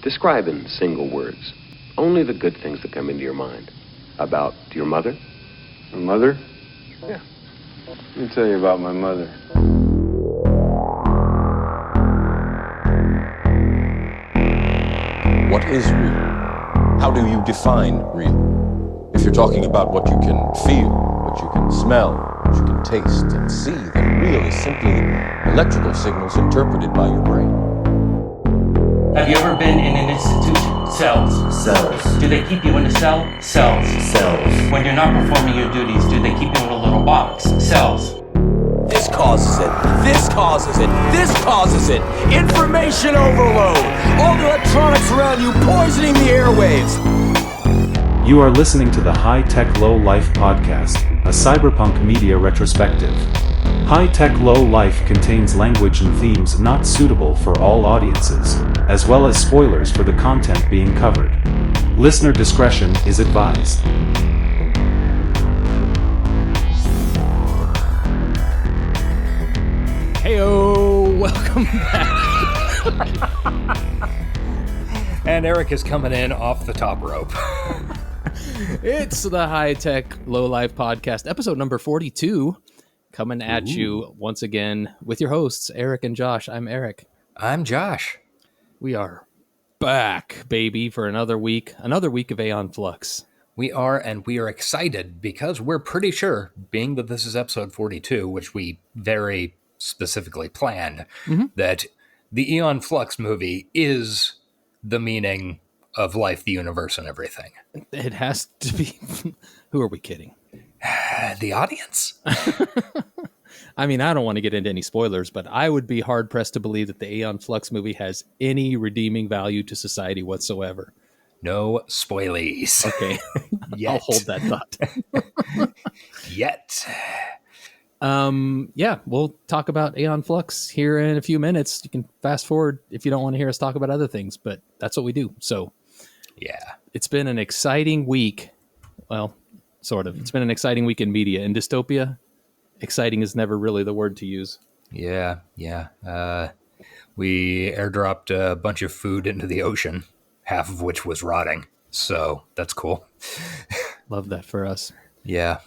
Describe in single words only the good things that come into your mind. About your mother? My mother? Yeah. Let me tell you about my mother. What is real? How do you define real? If you're talking about what you can feel, what you can smell, what you can taste and see, then real is simply electrical signals interpreted by your brain. Have you ever been in an institution? Cells. Cells. Do they keep you in a cell? Cells. Cells. When you're not performing your duties, do they keep you in a little box? Cells. This causes it. This causes it. This causes it. Information overload. All the electronics around you poisoning the airwaves. You are listening to the High Tech Low Life podcast, a cyberpunk media retrospective. High Tech Low Life contains language and themes not suitable for all audiences, as well as spoilers for the content being covered. Listener discretion is advised. Heyo, welcome back. And Eric is coming in off the top rope. It's the High Tech Low Life podcast, episode number 42, coming at you once again with your hosts, Eric and Josh. I'm Eric. I'm Josh. We are back, baby, for another week of Aeon Flux. We are, and we are excited because we're pretty sure, being that this is episode 42, which we very specifically planned, that the Aeon Flux movie is the meaning of life, the universe, and everything. It has to be. Who are we kidding? The audience. I mean, I don't want to get into any spoilers, but I would be hard-pressed to believe that the Aeon Flux movie has any redeeming value to society whatsoever. No spoilies. Okay. I'll hold that thought. Yet. Yeah, we'll talk about Aeon Flux here in a few minutes. You can fast forward if you don't want to hear us talk about other things, but that's what we do. So, yeah, it's been an exciting week. Well, sort of. It's been an exciting week in media. In dystopia, exciting is never really the word to use. Yeah. We airdropped a bunch of food into the ocean, half of which was rotting. So that's cool. Love that for us. Yeah.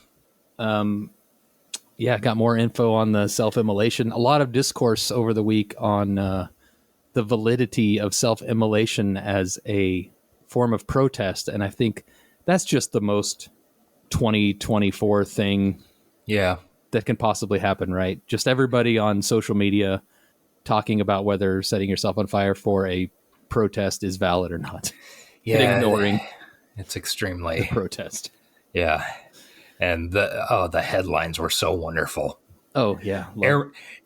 Yeah, got more info on the self-immolation. A lot of discourse over the week on the validity of self-immolation as a form of protest. And I think that's just the most 2024 thing that can possibly happen, right? Just everybody on social media talking about whether setting yourself on fire for a protest is valid or not. Yeah, and ignoring it's extremely the protest. Yeah. And the headlines were so wonderful. Oh, yeah.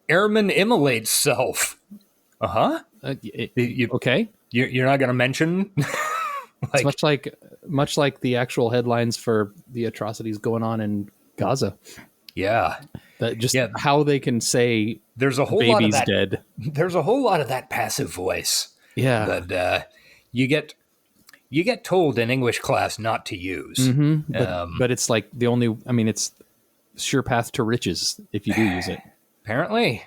Airman immolates self. Uh-huh. Okay. You're not going to mention? It's much like the actual headlines for the atrocities going on in Gaza. Yeah. How they can say there's a whole baby's lot of that, dead. There's a whole lot of that passive voice. Yeah. That you get told in English class not to use. Mm-hmm. But it's like it's sure path to riches if you do use it. Apparently.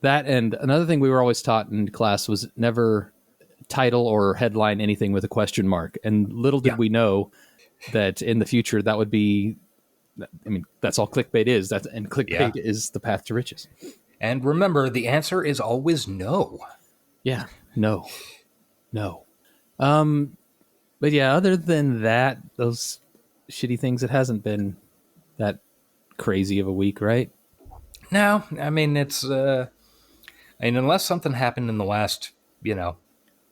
That, and another thing we were always taught in class was never title or headline anything with a question mark. And little did we know that in the future that would be, that's all clickbait is. And clickbait is the path to riches. And remember, the answer is always no. Yeah, no. But yeah, other than that, those shitty things, it hasn't been that crazy of a week, right? No, it's, unless something happened in the last,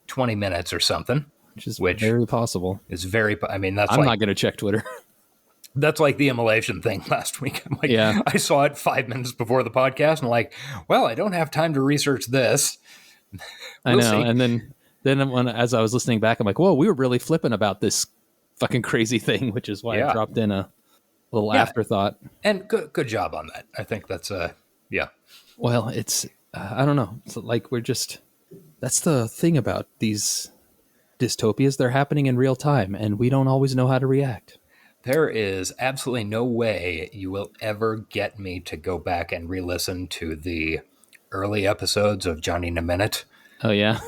20 minutes or something. Which very possible. Is very, I'm not going to check Twitter. That's like the immolation thing last week. I'm like, yeah. I saw it 5 minutes before the podcast and like, well, I don't have time to research this. I know. See. And then as I was listening back, I'm like, whoa, we were really flipping about this fucking crazy thing, which is why I dropped in a little afterthought. And good job on that. I think that's, Well, it's, I don't know. It's like that's the thing about these dystopias. They're happening in real time, and we don't always know how to react. There is absolutely no way you will ever get me to go back and re-listen to the early episodes of Johnny in a Minute. Oh, yeah?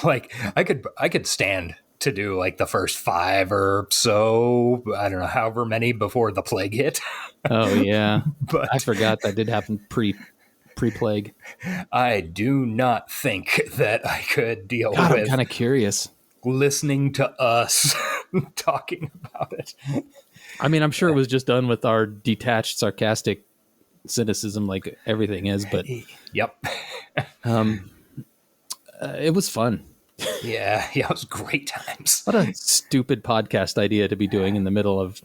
Like I could stand to do like the first 5 or so, I don't know, however many before the plague hit. Oh yeah, But I forgot that did happen pre-plague. I do not think that I could deal God, I'm with kind of curious. listening to us talking about it. I mean, I'm sure it was just done with our detached, sarcastic cynicism, like everything is. But Yep. it was fun. Yeah, it was great times. What a stupid podcast idea to be doing in the middle of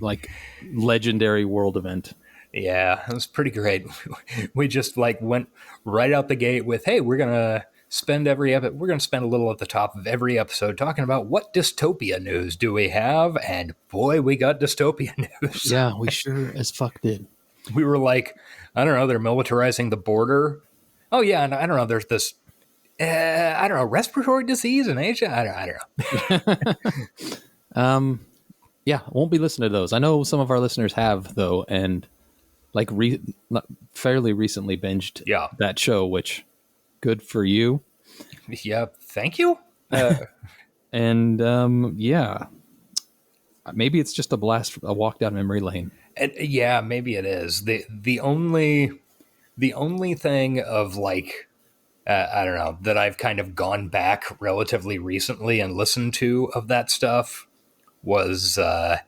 like legendary world event. Yeah, it was pretty great. We just like went right out the gate with, hey, we're gonna spend a little at the top of every episode talking about what dystopia news do we have, and boy, we got dystopia news. Yeah, we sure as fuck did. We were like, I don't know, they're militarizing the border. Oh yeah, and I don't know, there's this, I don't know, respiratory disease in Asia. I don't know. Yeah, won't be listening to those. I know some of our listeners have though, and like fairly recently binged that show, which good for you. Yeah, thank you. And yeah, maybe it's just a walk down memory lane. And yeah, maybe it is. The only thing of like, I don't know, that I've kind of gone back relatively recently and listened to of that stuff was at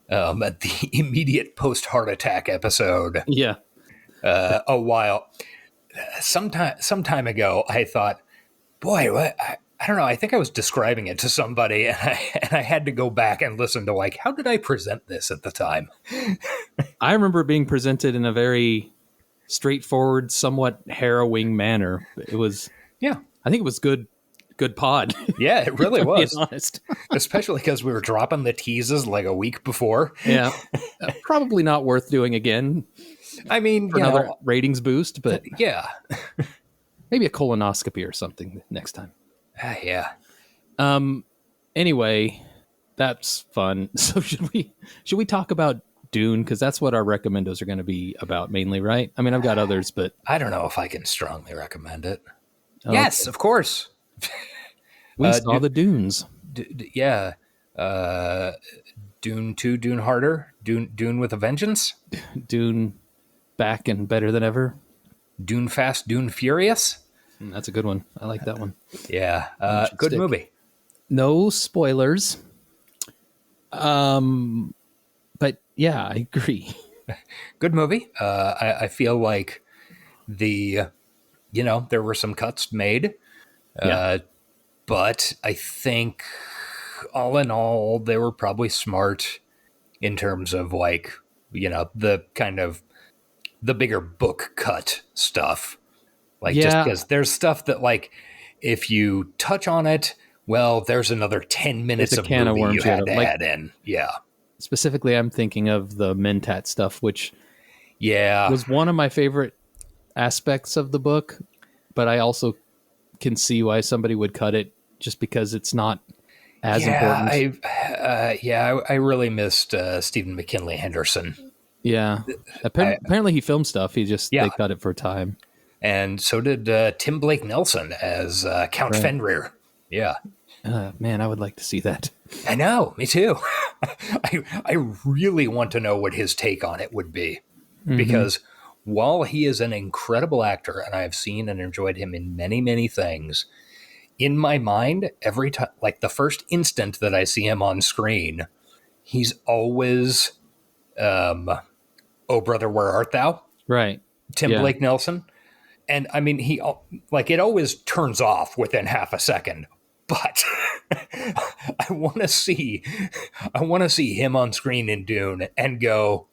the immediate post heart attack episode. Yeah. Some time ago, I thought, boy, I don't know. I think I was describing it to somebody, and I had to go back and listen to like, how did I present this at the time? I remember it being presented in a very straightforward, somewhat harrowing manner. It was, Yeah, I think it was good pod. yeah, it really To be was. honest. Especially because we were dropping the teases like a week before. Yeah, probably not worth doing again I mean, for another ratings boost, but yeah, maybe a colonoscopy or something next time. yeah. Anyway, that's fun. So should we talk about Dune, because that's what our recommendos are going to be about mainly, right? I mean, I've got others, but I don't know if I can strongly recommend it. Okay. Yes, of course. We saw the Dunes. Yeah. Dune 2, Dune Harder, Dune with a Vengeance, Dune back and better than ever. Dune Fast, Dune Furious. That's a good one. I like that one. Yeah, good stick. movie. No spoilers. But yeah, I agree. Good movie. I feel like there were some cuts made, but I think all in all, they were probably smart in terms of like, the kind of the bigger book cut stuff. Like, just because there's stuff that like, if you touch on it, well, there's another 10 minutes It's a of can of movie worms you had to like, add in. Yeah. Specifically, I'm thinking of the Mentat stuff, which Yeah. was one of my favorite aspects of the book, but I also can see why somebody would cut it just because it's not as important. I really missed Stephen McKinley Henderson. Yeah. Apparently he filmed stuff. They cut it for time. And so did Tim Blake Nelson as Count Fenrir. Yeah. Man, I would like to see that. I know, me too. I really want to know what his take on it would be. Mm-hmm. Because while he is an incredible actor, and I've seen and enjoyed him in many, many things, in my mind, every time, like the first instant that I see him on screen, he's always, Oh Brother, Where Art Thou? Right. Tim Blake Nelson. And I mean, it always turns off within half a second. But I want to see him on screen in Dune and go,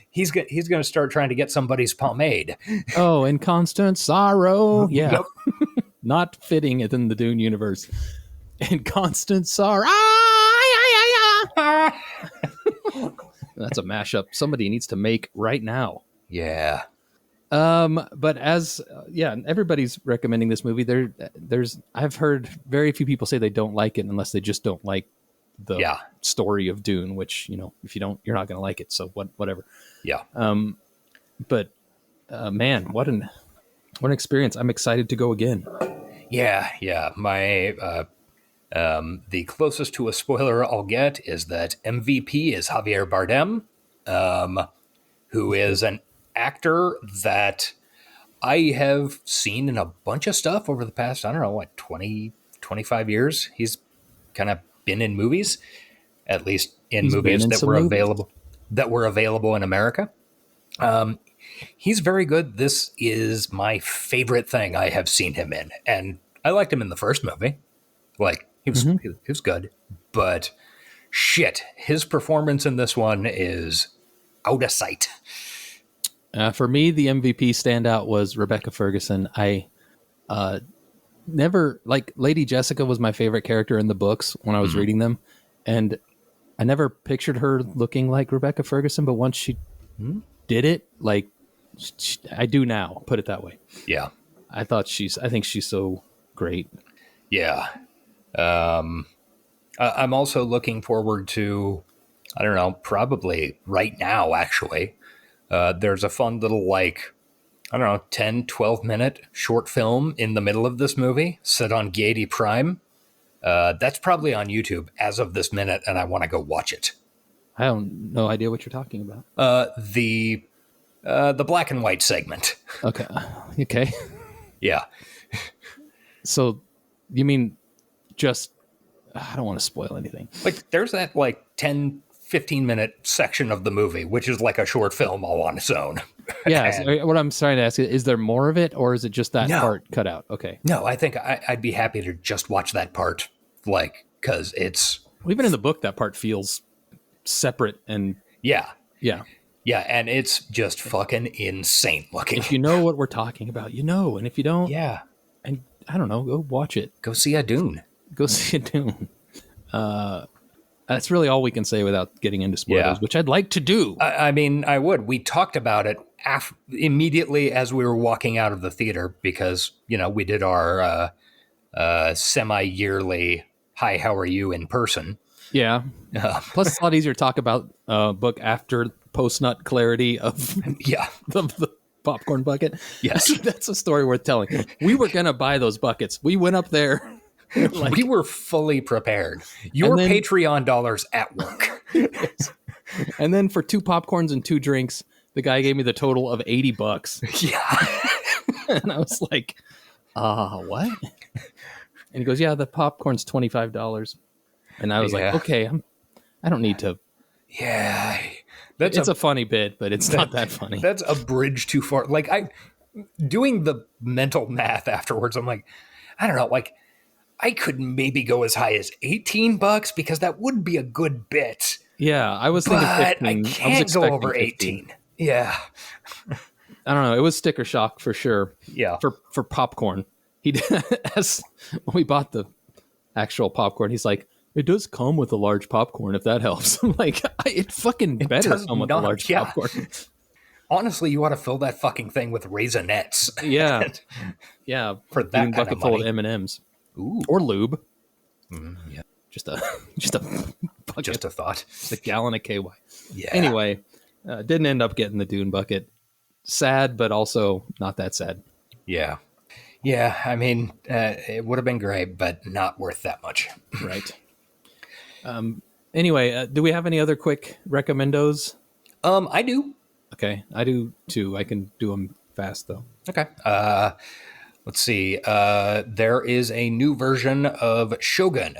he's going to start trying to get somebody's pomade. Oh, in constant sorrow. Yeah. Yep. Not fitting within the Dune universe. In constant sorrow. That's a mashup somebody needs to make right now. Yeah. But everybody's recommending this movie. I've heard very few people say they don't like it unless they just don't like the story of Dune, which, if you don't, you're not going to like it. So whatever. Yeah. But man, What an experience. I'm excited to go again. Yeah. My the closest to a spoiler I'll get is that MVP is Javier Bardem, who is an actor that I have seen in a bunch of stuff over the past, 20, 25 years. He's kind of been in movies, at least in movies that were available in America. He's very good. This is my favorite thing I have seen him in. And I liked him in the first movie. Like, he was good. But shit, his performance in this one is out of sight. For me, the MVP standout was Rebecca Ferguson. I never, like, Lady Jessica was my favorite character in the books when I was reading them. And I never pictured her looking like Rebecca Ferguson, but once she did it, like, I do now, put it that way. Yeah. I think she's so great. Yeah. I'm also looking forward to, I don't know, probably right now, actually. There's a fun little, 10, 12 minute short film in the middle of this movie set on Gaiety Prime. That's probably on YouTube as of this minute, and I want to go watch it. I have no idea what you're talking about. The black and white segment. Okay. Yeah. So you mean just, I don't want to spoil anything. Like, there's that 10, 15 minute section of the movie, which is like a short film all on its own. Yeah. So what I'm trying to ask is there more of it, or is it just that part cut out? Okay. No, I think I'd be happy to just watch that part, because it's... Well, even in the book, that part feels separate and... Yeah. Yeah. Yeah, and it's just fucking insane looking. If you know what we're talking about, you know. And if you don't... Yeah. And I don't know, go watch it. Go see a Dune. That's really all we can say without getting into spoilers, which I'd like to do. I mean, I would. We talked about it immediately as we were walking out of the theater because, we did our semi-yearly Hi, How Are You in person. Yeah. Plus, it's a lot easier to talk about book after post-nut clarity of the popcorn bucket. Yes. That's a story worth telling. We were going to buy those buckets. We went up there. We were fully prepared. Your Patreon dollars at work. And then for 2 popcorns and 2 drinks, the guy gave me the total of $80. Yeah. And I was like, what? And he goes, yeah, the popcorn's $25. And I was like, okay, I don't need to. Yeah. It's a funny bit, but it's not that funny. That's a bridge too far. Doing the mental math afterwards, I'm like, I don't know, I could maybe go as high as $18 because that would be a good bit. Yeah, I was thinking 15. I can't go over 18. Yeah. I don't know. It was sticker shock for sure. Yeah. For popcorn. He did, when we bought the actual popcorn, he's like, it does come with a large popcorn if that helps. I'm like, it fucking better come with a large popcorn. Honestly, you ought to fill that fucking thing with Raisinets. Yeah. Yeah. For that bucket full of M&Ms. Ooh. Or lube. Yeah. Just a bucket. Just a thought. Just a gallon of KY. Yeah. Anyway, didn't end up getting the Dune bucket. Sad, but also not that sad. Yeah. Yeah. I mean, it would have been great, but not worth that much. Right. Anyway, do we have any other quick recommendos? I do. Okay. I do too. I can do them fast though. Okay. Let's see. There is a new version of Shogun.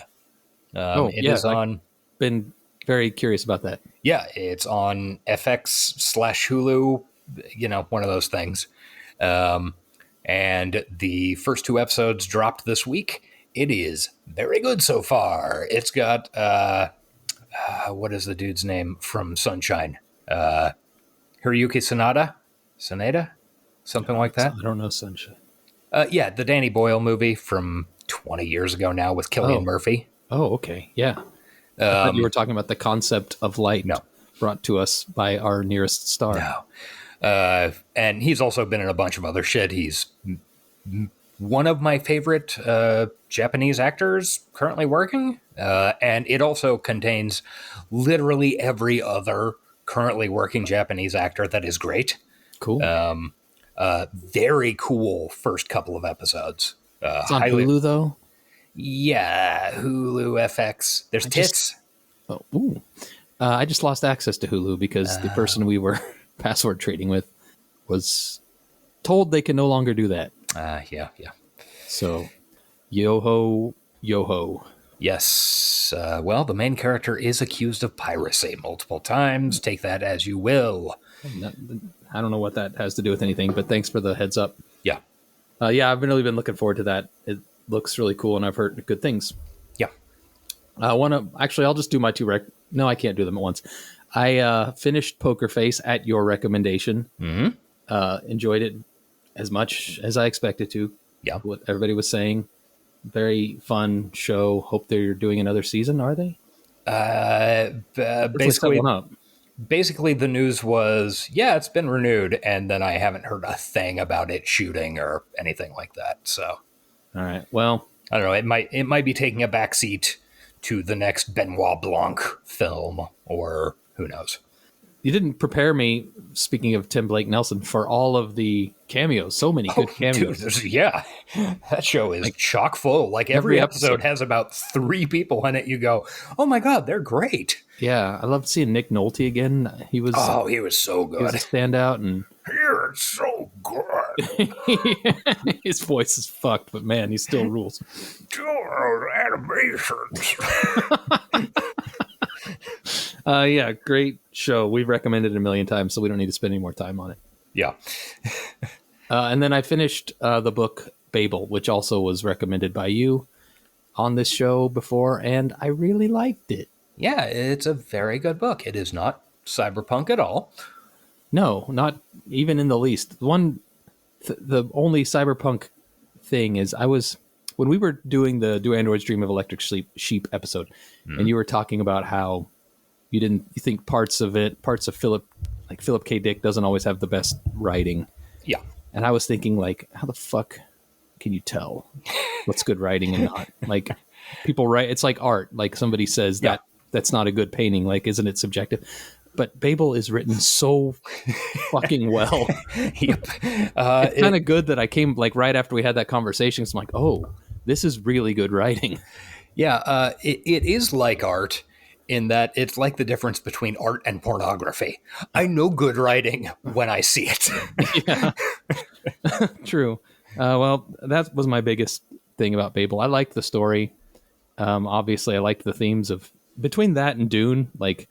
It is on. I've been very curious about that. Yeah, it's on FX/Hulu. One of those things. And the first 2 episodes dropped this week. It is very good so far. It's got what is the dude's name from Sunshine? Hiroyuki Sanada, something like that. I don't know Sunshine. Yeah, the Danny Boyle movie from 20 years ago now with Cillian Murphy. Oh, okay. Yeah. I thought you were talking about the concept of light brought to us by our nearest star. No. And he's also been in a bunch of other shit. He's one of my favorite Japanese actors currently working. And it also contains literally every other currently working Japanese actor that is great. Cool. Very cool first couple of episodes. It's on Hulu, though? Yeah, Hulu, FX. There's tits. I just lost access to Hulu because the person we were password trading with was told they can no longer do that. Yeah. So, yo-ho. Yes. Well, the main character is accused of piracy multiple times. Take that as you will. I don't know what that has to do with anything, but thanks for the heads up. Yeah. I've really been looking forward to that. It looks really cool, and I've heard good things. Yeah. I'll just do my two No, I can't do them at once. I finished Poker Face at your recommendation. Mm-hmm. Enjoyed it as much as I expected to. Yeah. What everybody was saying. Very fun show. Hope they're doing another season, are they? Basically, the news was, it's been renewed, and then I haven't heard a thing about it shooting or anything like that. So, all right. Well, I don't know. It might be taking a backseat to the next Benoit Blanc film, or who knows. You didn't prepare me, speaking of Tim Blake Nelson, for all of the cameos. So many good cameos. Dude, that show is chock full. Like every episode has about 3 people in it. You go, oh my God, they're great. Yeah, I loved seeing Nick Nolte again. He was so good. He was a standout, and you're so good. His voice is fucked, but man, he still rules. Animations. Great show. We've recommended it a million times, so we don't need to spend any more time on it. Yeah. And then I finished the book Babel, which also was recommended by you on this show before, and I really liked it. Yeah, it's a very good book. It is not cyberpunk at all. No, not even in the least. The only cyberpunk thing is when we were doing the Do Androids Dream of Electric Sheep episode, and you were talking about how you think parts of Philip K. Dick doesn't always have the best writing. Yeah. And I was thinking, like, how the fuck can you tell what's good writing and not? Like, people write, it's like art. Like, somebody says that's not a good painting. Like, isn't it subjective? But Babel is written so fucking well. Yep. It's kind of good that I came, like, right after we had that conversation. So I'm like, oh, this is really good writing. Yeah, it is like art in that it's like the difference between art and pornography. I know good writing when I see it. Yeah. True. Well, that was my biggest thing about Babel. I liked the story. Obviously, I liked the themes of between that and Dune. Like,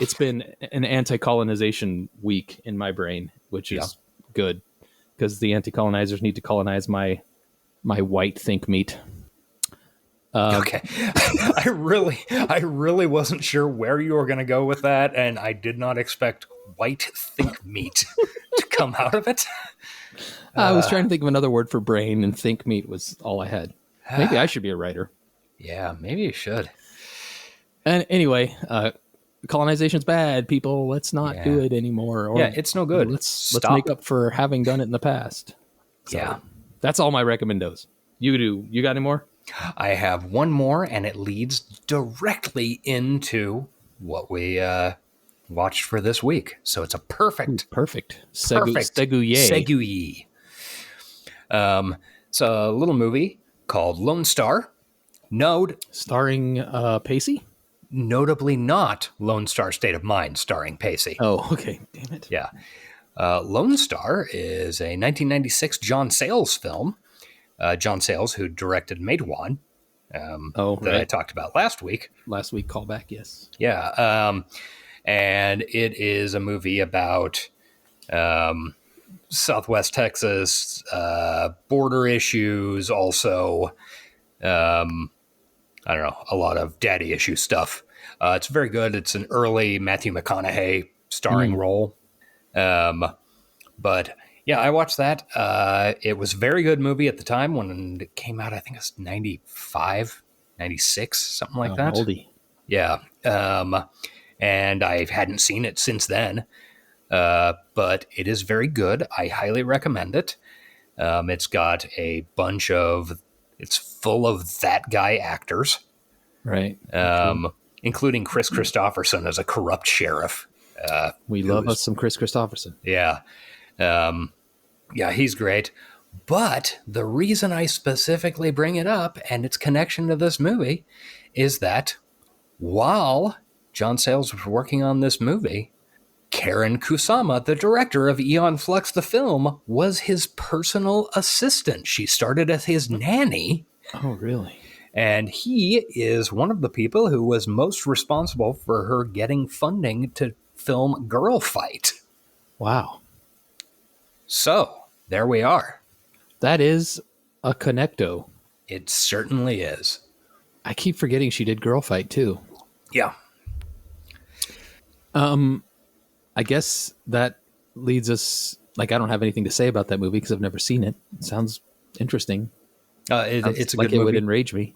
it's been an anti-colonization week in my brain, which is good because the anti-colonizers need to colonize my white think meat. Okay. I really wasn't sure where you were going to go with that, and I did not expect white think meat to come out of it. I was trying to think of another word for brain, and think meat was all I had. Maybe I should be a writer. Yeah, maybe you should. And anyway, colonization's bad, people. Let's not do it anymore. Or, it's no good. Let's make up for having done it in the past. So, that's all my recommendos. You got any more? I have one more, and it leads directly into what we watched for this week. So it's a perfect segue. It's a little movie called Lone Star. Starring Pacey? Notably not Lone Star State of Mind, starring Pacey. Oh, okay. Damn it. Yeah. Lone Star is a 1996 John Sayles film. John Sayles, who directed Matewan, that I talked about last week. Last week, callback, yes. Yeah. And it is a movie about Southwest Texas, border issues, also, I don't know, a lot of daddy issue stuff. It's very good. It's an early Matthew McConaughey starring role. But yeah, I watched that. It was a very good movie at the time when it came out. I think it was 95, 96, something like that. Oldie. Yeah. And I hadn't seen it since then. But it is very good. I highly recommend it. It's got a bunch of, it's full of that guy actors. Right. Including Chris Christopherson as a corrupt sheriff. We love us some Chris Christopherson. Yeah. Yeah, he's great. But the reason I specifically bring it up and its connection to this movie is that while John Sayles was working on this movie, Karen Kusama, the director of Aeon Flux, the film, was his personal assistant. She started as his nanny. Oh, really? And he is one of the people who was most responsible for her getting funding to film Girl Fight. Wow. So, there we are. That is a connecto. It certainly is. I keep forgetting she did Girl Fight, too. Yeah. I guess that leads us... Like, I don't have anything to say about that movie because I've never seen it. It sounds interesting. It's a like good movie. It would enrage me.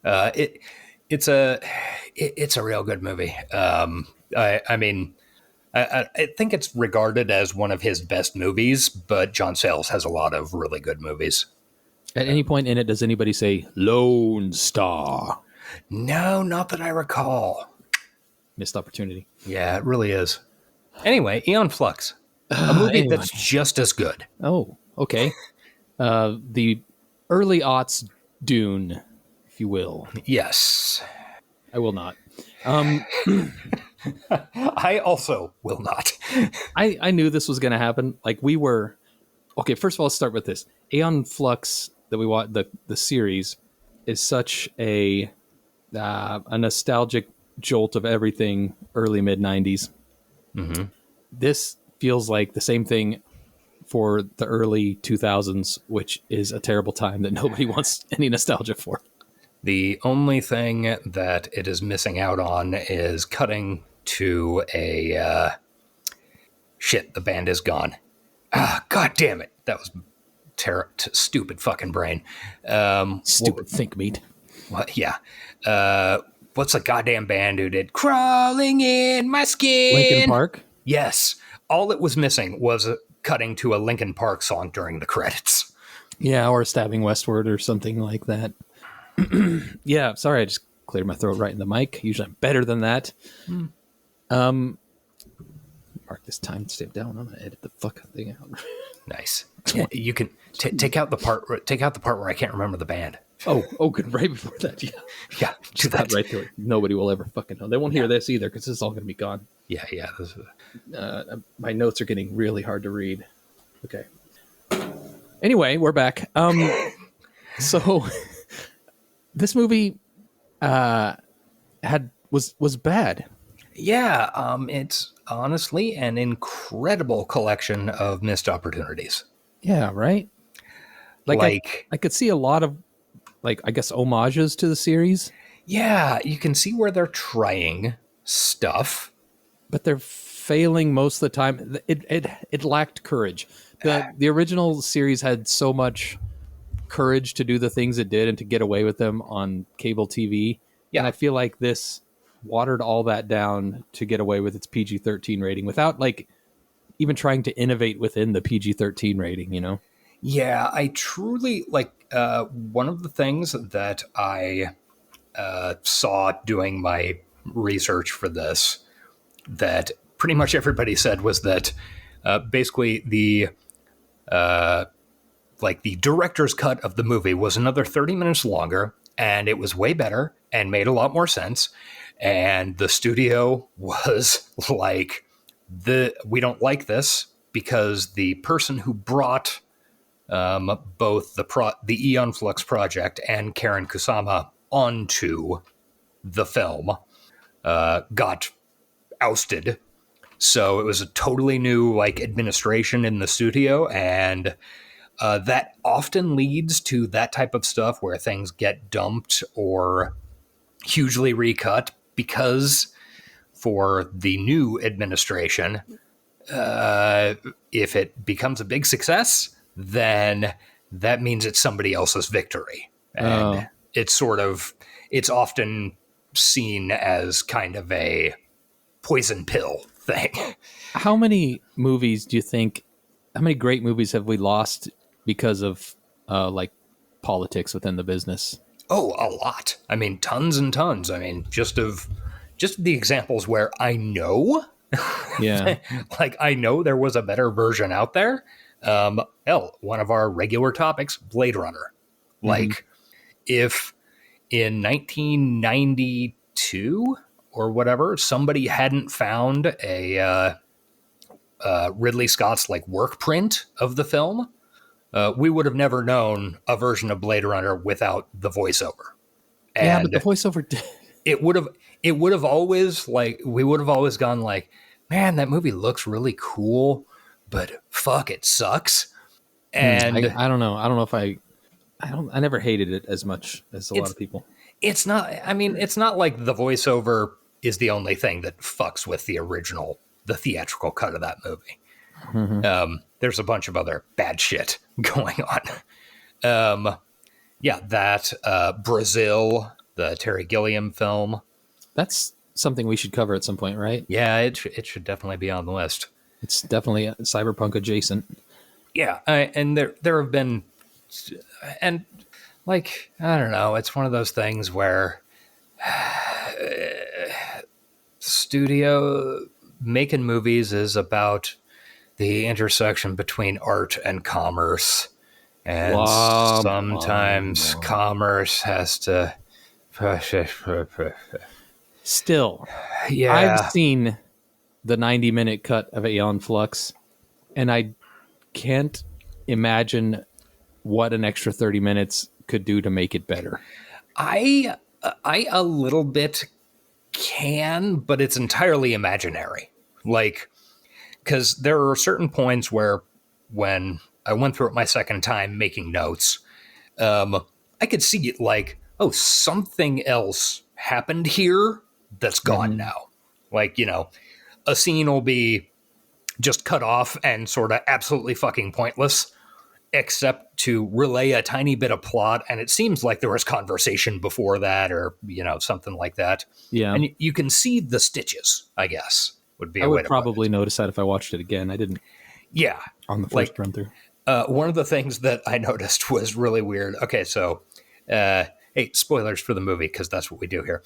It's a real good movie. I mean, I think it's regarded as one of his best movies, but John Sayles has a lot of really good movies. At any point in it, does anybody say Lone Star? No, not that I recall. Missed opportunity. Yeah, it really is. Anyway, Aeon Flux, a movie that's just as good. Oh, okay. The early aughts Dune, if you will. Yes. I will not. I also will not. I knew this was going to happen. Like we were... Okay, first of all, let's start with this. Aeon Flux that we watched, the series, is such a nostalgic jolt of everything early mid-90s. Mm-hmm. This feels like the same thing for the early 2000s, which is a terrible time that nobody wants any nostalgia for. The only thing that it is missing out on is cutting to a... Shit, the band is gone. God damn it. That was stupid fucking brain. Stupid think meat. What? Yeah. What's the goddamn band who did Crawling in My Skin? Linkin Park? Yes. All it was missing was cutting to a Linkin Park song during the credits. Yeah, or Stabbing Westward or something like that. Yeah, sorry, I just cleared my throat right in the mic. Usually I'm better than that. Mark this timestamp down. I'm gonna edit the fucking thing out. Nice. Yeah, you can take out the part. Take out the part where I can't remember the band. Oh, good. Right before that, yeah. Yeah, do that right through it. Nobody will ever fucking know. They won't hear this either because this is all gonna be gone. Yeah. My notes are getting really hard to read. Okay. Anyway, we're back. So this movie was bad. Yeah, it's honestly an incredible collection of missed opportunities. Yeah, right? Like I could see a lot of, I guess, homages to the series. Yeah, you can see where they're trying stuff. But they're failing most of the time. It lacked courage. The original series had so much courage to do the things it did and to get away with them on cable TV. Yeah. And I feel like this watered all that down to get away with its PG-13 rating without even trying to innovate within the PG-13 rating, you know? Yeah, I truly one of the things that I saw doing my research for this that pretty much everybody said was that basically the director's cut of the movie was another 30 minutes longer, and it was way better and made a lot more sense. And the studio was like, we don't like this because the person who brought both the Aeon Flux project and Karen Kusama onto the film got ousted. So it was a totally new administration in the studio, and that often leads to that type of stuff where things get dumped or hugely recut, because for the new administration, if it becomes a big success, then that means it's somebody else's victory. And it's often seen as kind of a poison pill thing. How many movies do you think, how many great movies have we lost because of politics within the business? Oh, a lot. I mean, tons and tons. I mean, just the examples where I know, yeah, I know there was a better version out there. Hell, one of our regular topics, Blade Runner. Like, if in 1992 or whatever, somebody hadn't found a Ridley Scott's like work print of the film, we would have never known a version of Blade Runner without the voiceover. Yeah, And but the voiceover did. it would have always like, we would have always gone like, man, that movie looks really cool, but fuck, it sucks. And I don't know. I don't know if I never hated it as much as a lot of people. It's not, I mean, it's not like the voiceover is the only thing that fucks with the theatrical cut of that movie. There's a bunch of other bad shit going on. Brazil, the Terry Gilliam film. That's something we should cover at some point, right? Yeah, it should definitely be on the list. It's definitely cyberpunk adjacent. Yeah, and there have been, and like, I don't know, it's one of those things where studio making movies is about the intersection between art and commerce. And sometimes commerce has to push it. Still, yeah. I've seen the 90-minute cut of Aeon Flux, and I can't imagine what an extra 30 minutes could do to make it better. I a little bit can, but it's entirely imaginary. Like, because there are certain points where when I went through it my second time making notes, I could see it like, oh, something else happened here that's gone now. Like, you know, a scene will be just cut off and sort of absolutely fucking pointless, except to relay a tiny bit of plot. And it seems like there was conversation before that, or, you know, something like that. Yeah. And you can see the stitches, I guess, would be I a way would to probably notice that if I watched it again. I didn't. Yeah. On the first run through. One of the things that I noticed was really weird. Okay, so, hey, spoilers for the movie, because that's what we do here.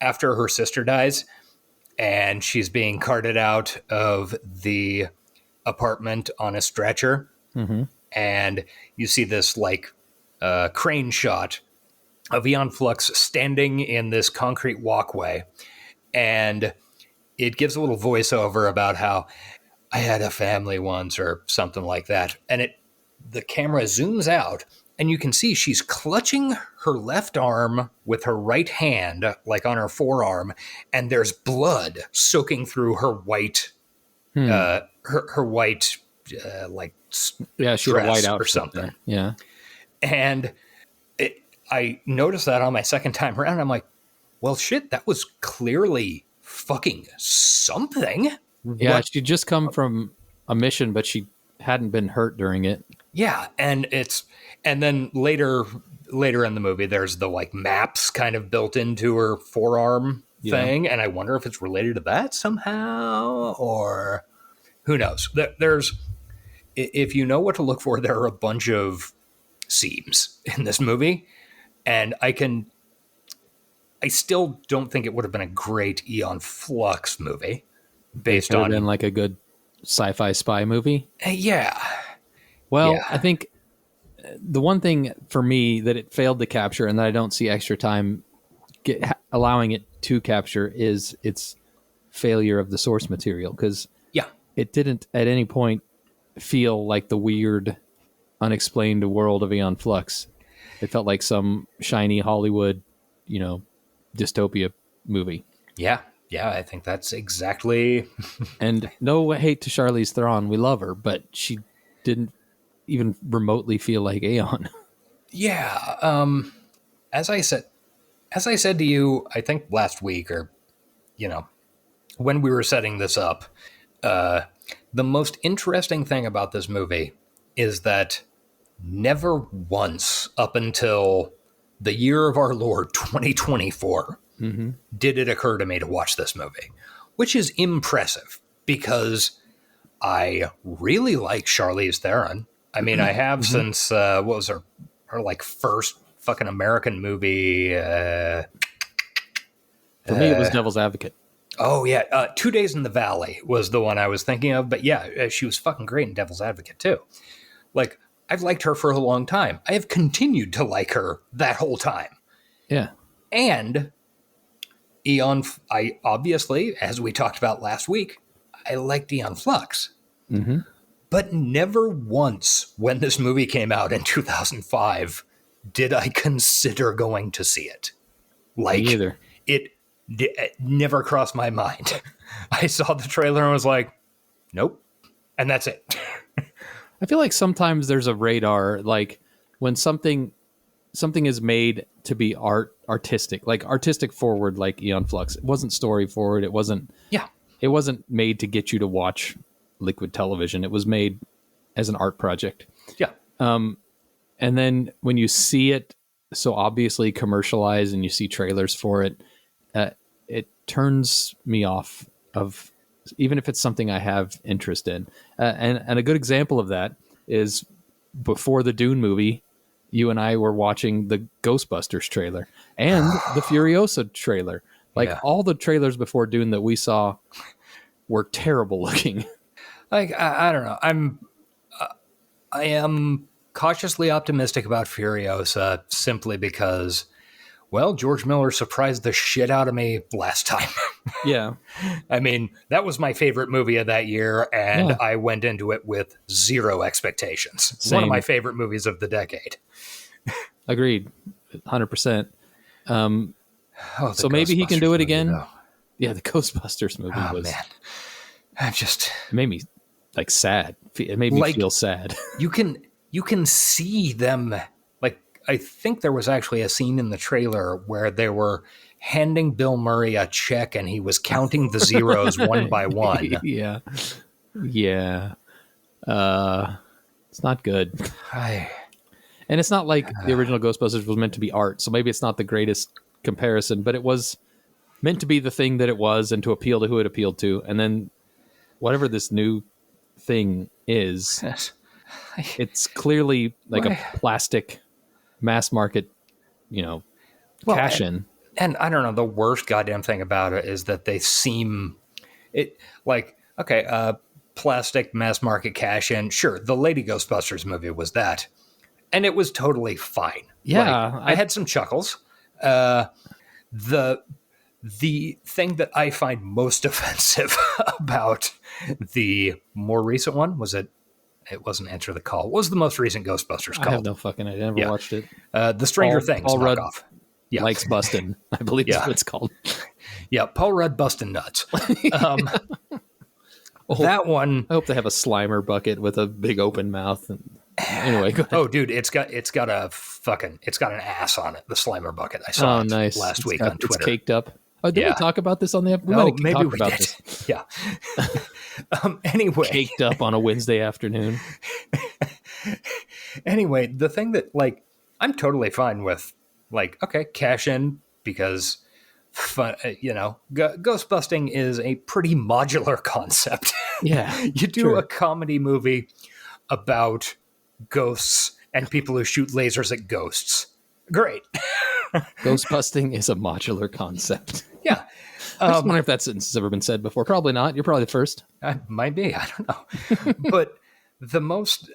After her sister dies, and she's being carted out of the apartment on a stretcher, and you see this, like, crane shot of Aeon Flux standing in this concrete walkway, and it gives a little voiceover about how I had a family once or something like that. And the camera zooms out and you can see she's clutching her left arm with her right hand, like on her forearm. And there's blood soaking through her white, her white, like, yeah, she had a white outfit or something. There. Yeah. And I noticed that on my second time around. I'm like, well, shit, that was clearly fucking something. Yeah, she'd just come from a mission, but she hadn't been hurt during it. Yeah, and then later in the movie, there's the like maps kind of built into her forearm thing, and I wonder if it's related to that somehow, or who knows. There's, if you know what to look for, there are a bunch of seams in this movie, and I still don't think it would have been a great Aeon Flux movie. Based on been like a good sci-fi spy movie. Yeah. Well, yeah. I think the one thing for me that it failed to capture and that I don't see extra time allowing it to capture is its failure of the source material. Because it didn't at any point feel like the weird, unexplained world of Aeon Flux. It felt like some shiny Hollywood, dystopia movie. Yeah. Yeah, I think that's exactly. And no hate to Charlize Theron, we love her, but she didn't even remotely feel like Aeon. Yeah, as I said to you, I think last week, or when we were setting this up, the most interesting thing about this movie is that never once up until the year of our Lord 2024. Did it occur to me to watch this movie, which is impressive because I really like Charlize Theron. I mean, I have since, what was her like first fucking American movie? For me, it was Devil's Advocate. Oh, yeah. 2 Days in the Valley was the one I was thinking of. But yeah, she was fucking great in Devil's Advocate, too. Like, I've liked her for a long time. I have continued to like her that whole time. Yeah. And I obviously, as we talked about last week, I liked Aeon Flux. Mm-hmm. But never once when this movie came out in 2005 did I consider going to see it. Like, Me either. It never crossed my mind. I saw the trailer and was like, nope. And that's it. I feel like sometimes there's a radar, like when something is made to be artistic, like artistic forward, like Aeon Flux. It wasn't story forward. It wasn't made to get you to watch liquid television. It was made as an art project. Yeah. And then when you see it so obviously commercialized and you see trailers for it, it turns me off of, even if it's something I have interest in. And a good example of that is before the Dune movie, you and I were watching the Ghostbusters trailer and the Furiosa trailer. Like all the trailers before Dune that we saw were terrible looking. Like, I don't know. I am cautiously optimistic about Furiosa simply because, well, George Miller surprised the shit out of me last time. Yeah. I mean, that was my favorite movie of that year, and I went into it with zero expectations. Same. One of my favorite movies of the decade. Agreed. 100%. So maybe he can do it again. Movie, yeah, the Ghostbusters movie was... man. It made me like sad. It made me feel sad. You can see them. Like, I think there was actually a scene in the trailer where they were handing Bill Murray a check and he was counting the zeros one by one. Yeah. It's not good. And it's not like the original Ghostbusters was meant to be art, so maybe it's not the greatest comparison, but it was meant to be the thing that it was and to appeal to who it appealed to. And then whatever this new thing is, it's clearly like a plastic mass market, cash in. And I don't know, the worst goddamn thing about it is that they seem plastic mass market cash in. Sure, the Lady Ghostbusters movie was that. And it was totally fine. Yeah. I had some chuckles. The thing that I find most offensive about the more recent one was it wasn't Answer the Call. What was the most recent Ghostbusters called? I have no fucking idea. I never watched it. The Stranger Things Paul Rudd knockoff. Likes bustin', I believe is what it's called. Yeah, Paul Rudd bustin' nuts. That one. I hope they have a Slimer bucket with a big open mouth. Anyway, go ahead. Oh, dude, it's got an ass on it. The Slimer bucket. I saw it last week on Twitter. It's caked up. Oh, did we talk about this on the episode? Maybe we did. This. Yeah. Anyway, caked up on a Wednesday afternoon. Anyway, the thing that I'm totally fine with, cash in because ghost busting is a pretty modular concept. Yeah, you do a comedy movie about ghosts and people who shoot lasers at ghosts. Great. Ghost busting is a modular concept. Yeah. I just wonder if that sentence has ever been said before. Probably not. You're probably the first. Might be. I don't know. But the most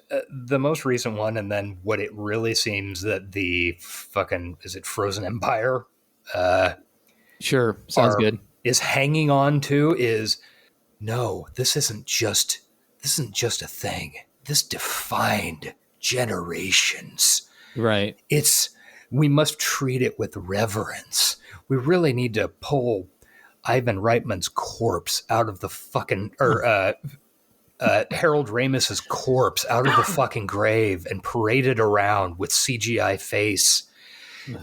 recent one, and then what it really seems that the fucking, is it Frozen Empire? Sure. Sounds good. Is hanging on to is, no, this isn't just a thing. This defined generations. Right. We must treat it with reverence. We really need to pull Ivan Reitman's corpse out of the fucking, Harold Ramis's corpse out of the fucking grave and parade it around with CGI face,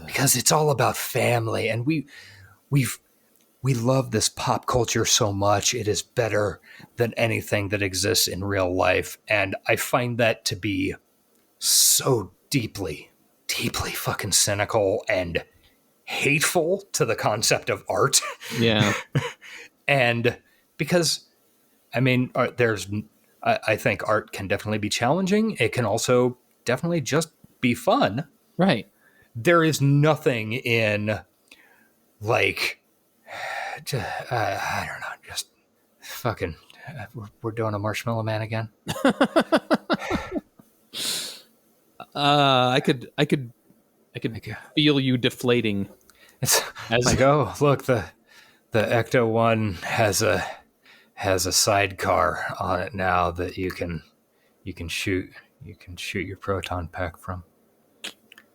because it's all about family. And we love this pop culture so much. It is better than anything that exists in real life. And I find that to be so deeply, deeply fucking cynical and hateful to the concept of art. Yeah. And because, I mean, I think art can definitely be challenging. It can also definitely just be fun. Right. There is nothing in I don't know, just fucking, we're doing a Marshmallow Man again. I could feel you deflating. It's like, oh, look, the Ecto one has a sidecar on it now that you can shoot your proton pack from.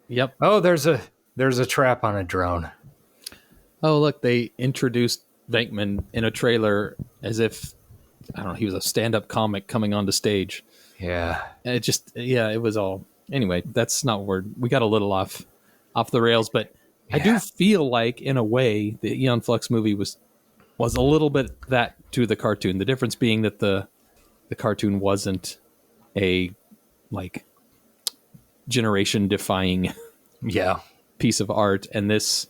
Yep. Oh, there's a trap on a drone. Oh, look, they introduced Venkman in a trailer as if, I don't know, he was a stand-up comic coming onto stage. Yeah. And it was all... Anyway, that's not what we got a little off the rails, but I do feel like, in a way, the Aeon Flux movie was a little bit that to the cartoon. The difference being that the cartoon wasn't a, like, generation-defying piece of art, and this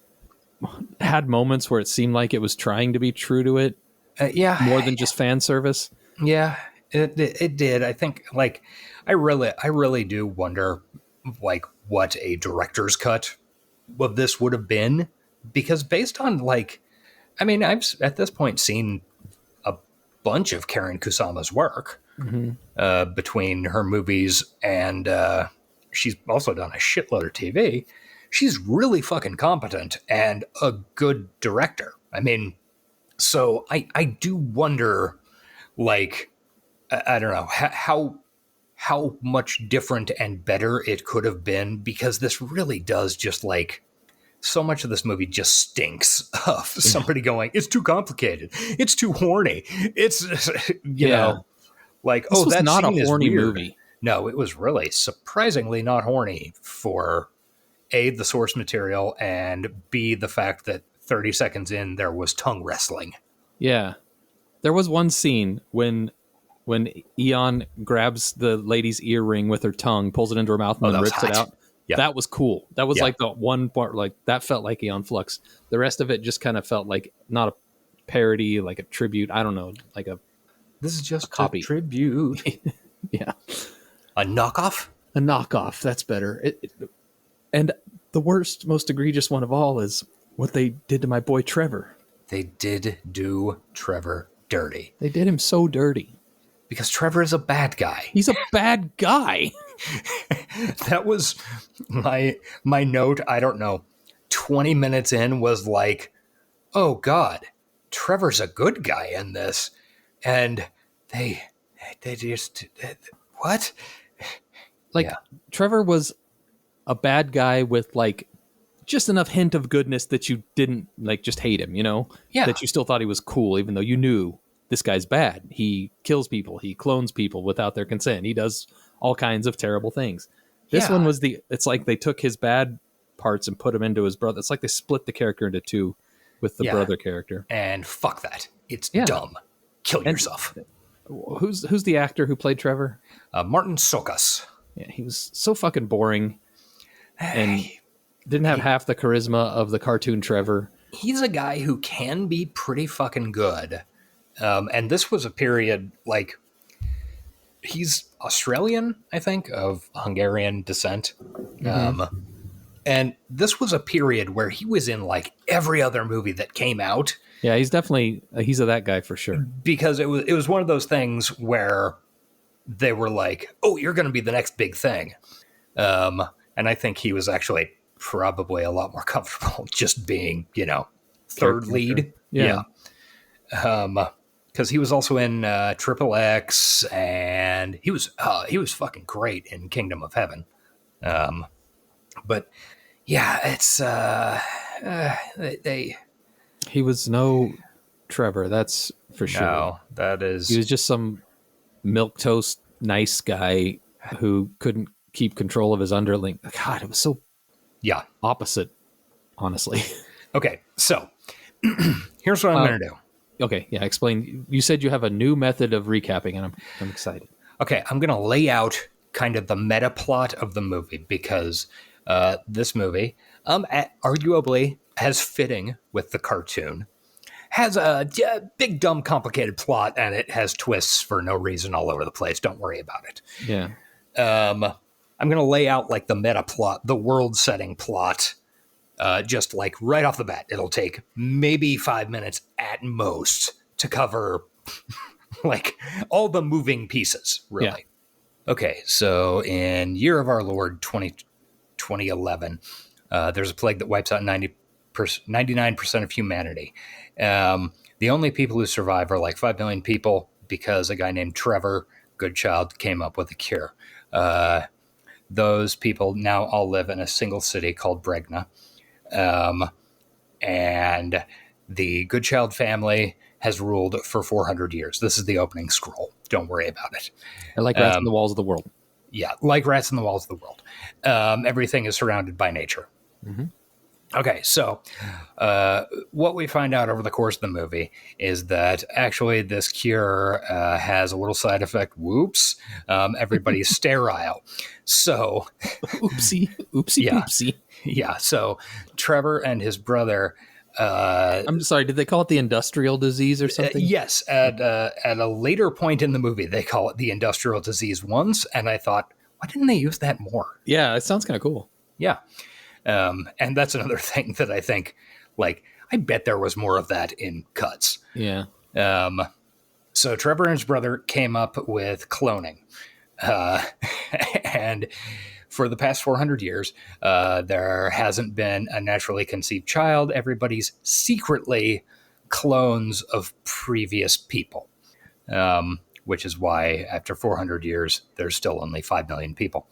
had moments where it seemed like it was trying to be true to it. More than just fan service. Yeah, it did. I think, like, I really do wonder, like, what a director's cut of this would have been, because based on, like, I mean, I've at this point seen a bunch of Karen Kusama's work between her movies and she's also done a shitload of TV. She's really fucking competent and a good director. I mean, so I do wonder, like, I don't know how much different and better it could have been, because this really does just, like, so much of this movie just stinks of somebody going, it's too complicated, it's too horny, it's you know, like, this was that not a scene is horny weird. movie. No, it was really surprisingly not horny for A, the source material, and B, the fact that 30 seconds in there was tongue wrestling. Yeah. There was one scene when Aeon grabs the lady's earring with her tongue, pulls it into her mouth, and then rips it out. Yeah. That was cool. That was like the one part, like, that felt like Aeon Flux. The rest of it just kind of felt like not a parody, like a tribute. I don't know, like this is just a copy. Tribute. Yeah. A knockoff? A knockoff. That's better. And the worst, most egregious one of all is what they did to my boy Trevor. They did do Trevor dirty. They did him so dirty. Because Trevor is a bad guy. He's a bad guy. That was my note. I don't know. 20 minutes in was like, oh God, Trevor's a good guy in this. And they just, what? Like, Trevor was a bad guy with, like, just enough hint of goodness that you didn't, like, just hate him, you know? Yeah. That you still thought he was cool, even though you knew this guy's bad. He kills people. He clones people without their consent. He does all kinds of terrible things. This one was it's like they took his bad parts and put him into his brother. It's like they split the character into two with the brother character. And fuck that. It's dumb. Kill yourself. Who's the actor who played Trevor? Martin Sokas. Yeah, he was so fucking boring and didn't have half the charisma of the cartoon Trevor. He's a guy who can be pretty fucking good. And this was a period, like, he's Australian, I think, of Hungarian descent. And this was a period where he was in, like, every other movie that came out. Yeah, he's definitely, he's a that guy for sure. Because it was one of those things where they were like, oh, you're going to be the next big thing. And I think he was actually probably a lot more comfortable just being, you know, third lead. Yeah. Because he was also in Triple X, and he was fucking great in Kingdom of Heaven. But yeah, it's he was no Trevor, that's for sure. No, that is, he was just some milquetoast nice guy who couldn't keep control of his underling. God, it was so opposite, honestly. Okay, so here's what I'm going to do. Okay, yeah, explain. You said you have a new method of recapping, and I'm excited. Okay, I'm going to lay out kind of the meta plot of the movie, because this movie, arguably as fitting with the cartoon, has a big, dumb, complicated plot, and it has twists for no reason all over the place. Don't worry about it. Yeah. I'm going to lay out, like, the meta plot, the world-setting plot, just like right off the bat, it'll take maybe 5 minutes at most to cover like all the moving pieces, really. Yeah. Okay, so in Year of Our Lord 2011, there's a plague that wipes out 99% of humanity. The only people who survive are like 5 million people because a guy named Trevor Goodchild came up with a cure. Those people now all live in a single city called Bregna. And the Goodchild family has ruled for 400 years. This is the opening scroll. Don't worry about it. I like rats in the walls of the world. Yeah, like rats in the walls of the world. Everything is surrounded by nature. Mm-hmm. Okay, so what we find out over the course of the movie is that actually this cure has a little side effect. Whoops. Everybody's sterile. So... Oopsie. Oopsie. Yeah, so Trevor and his brother... I'm sorry, did they call it the industrial disease or something? Yes, at a later point in the movie, they call it the industrial disease once, and I thought, why didn't they use that more? Yeah, it sounds kind of cool. Yeah. And that's another thing that I think, like, I bet there was more of that in cuts. Yeah. So Trevor and his brother came up with cloning. And for the past 400 years, there hasn't been a naturally conceived child. Everybody's secretly clones of previous people, which is why after 400 years, there's still only 5 million people.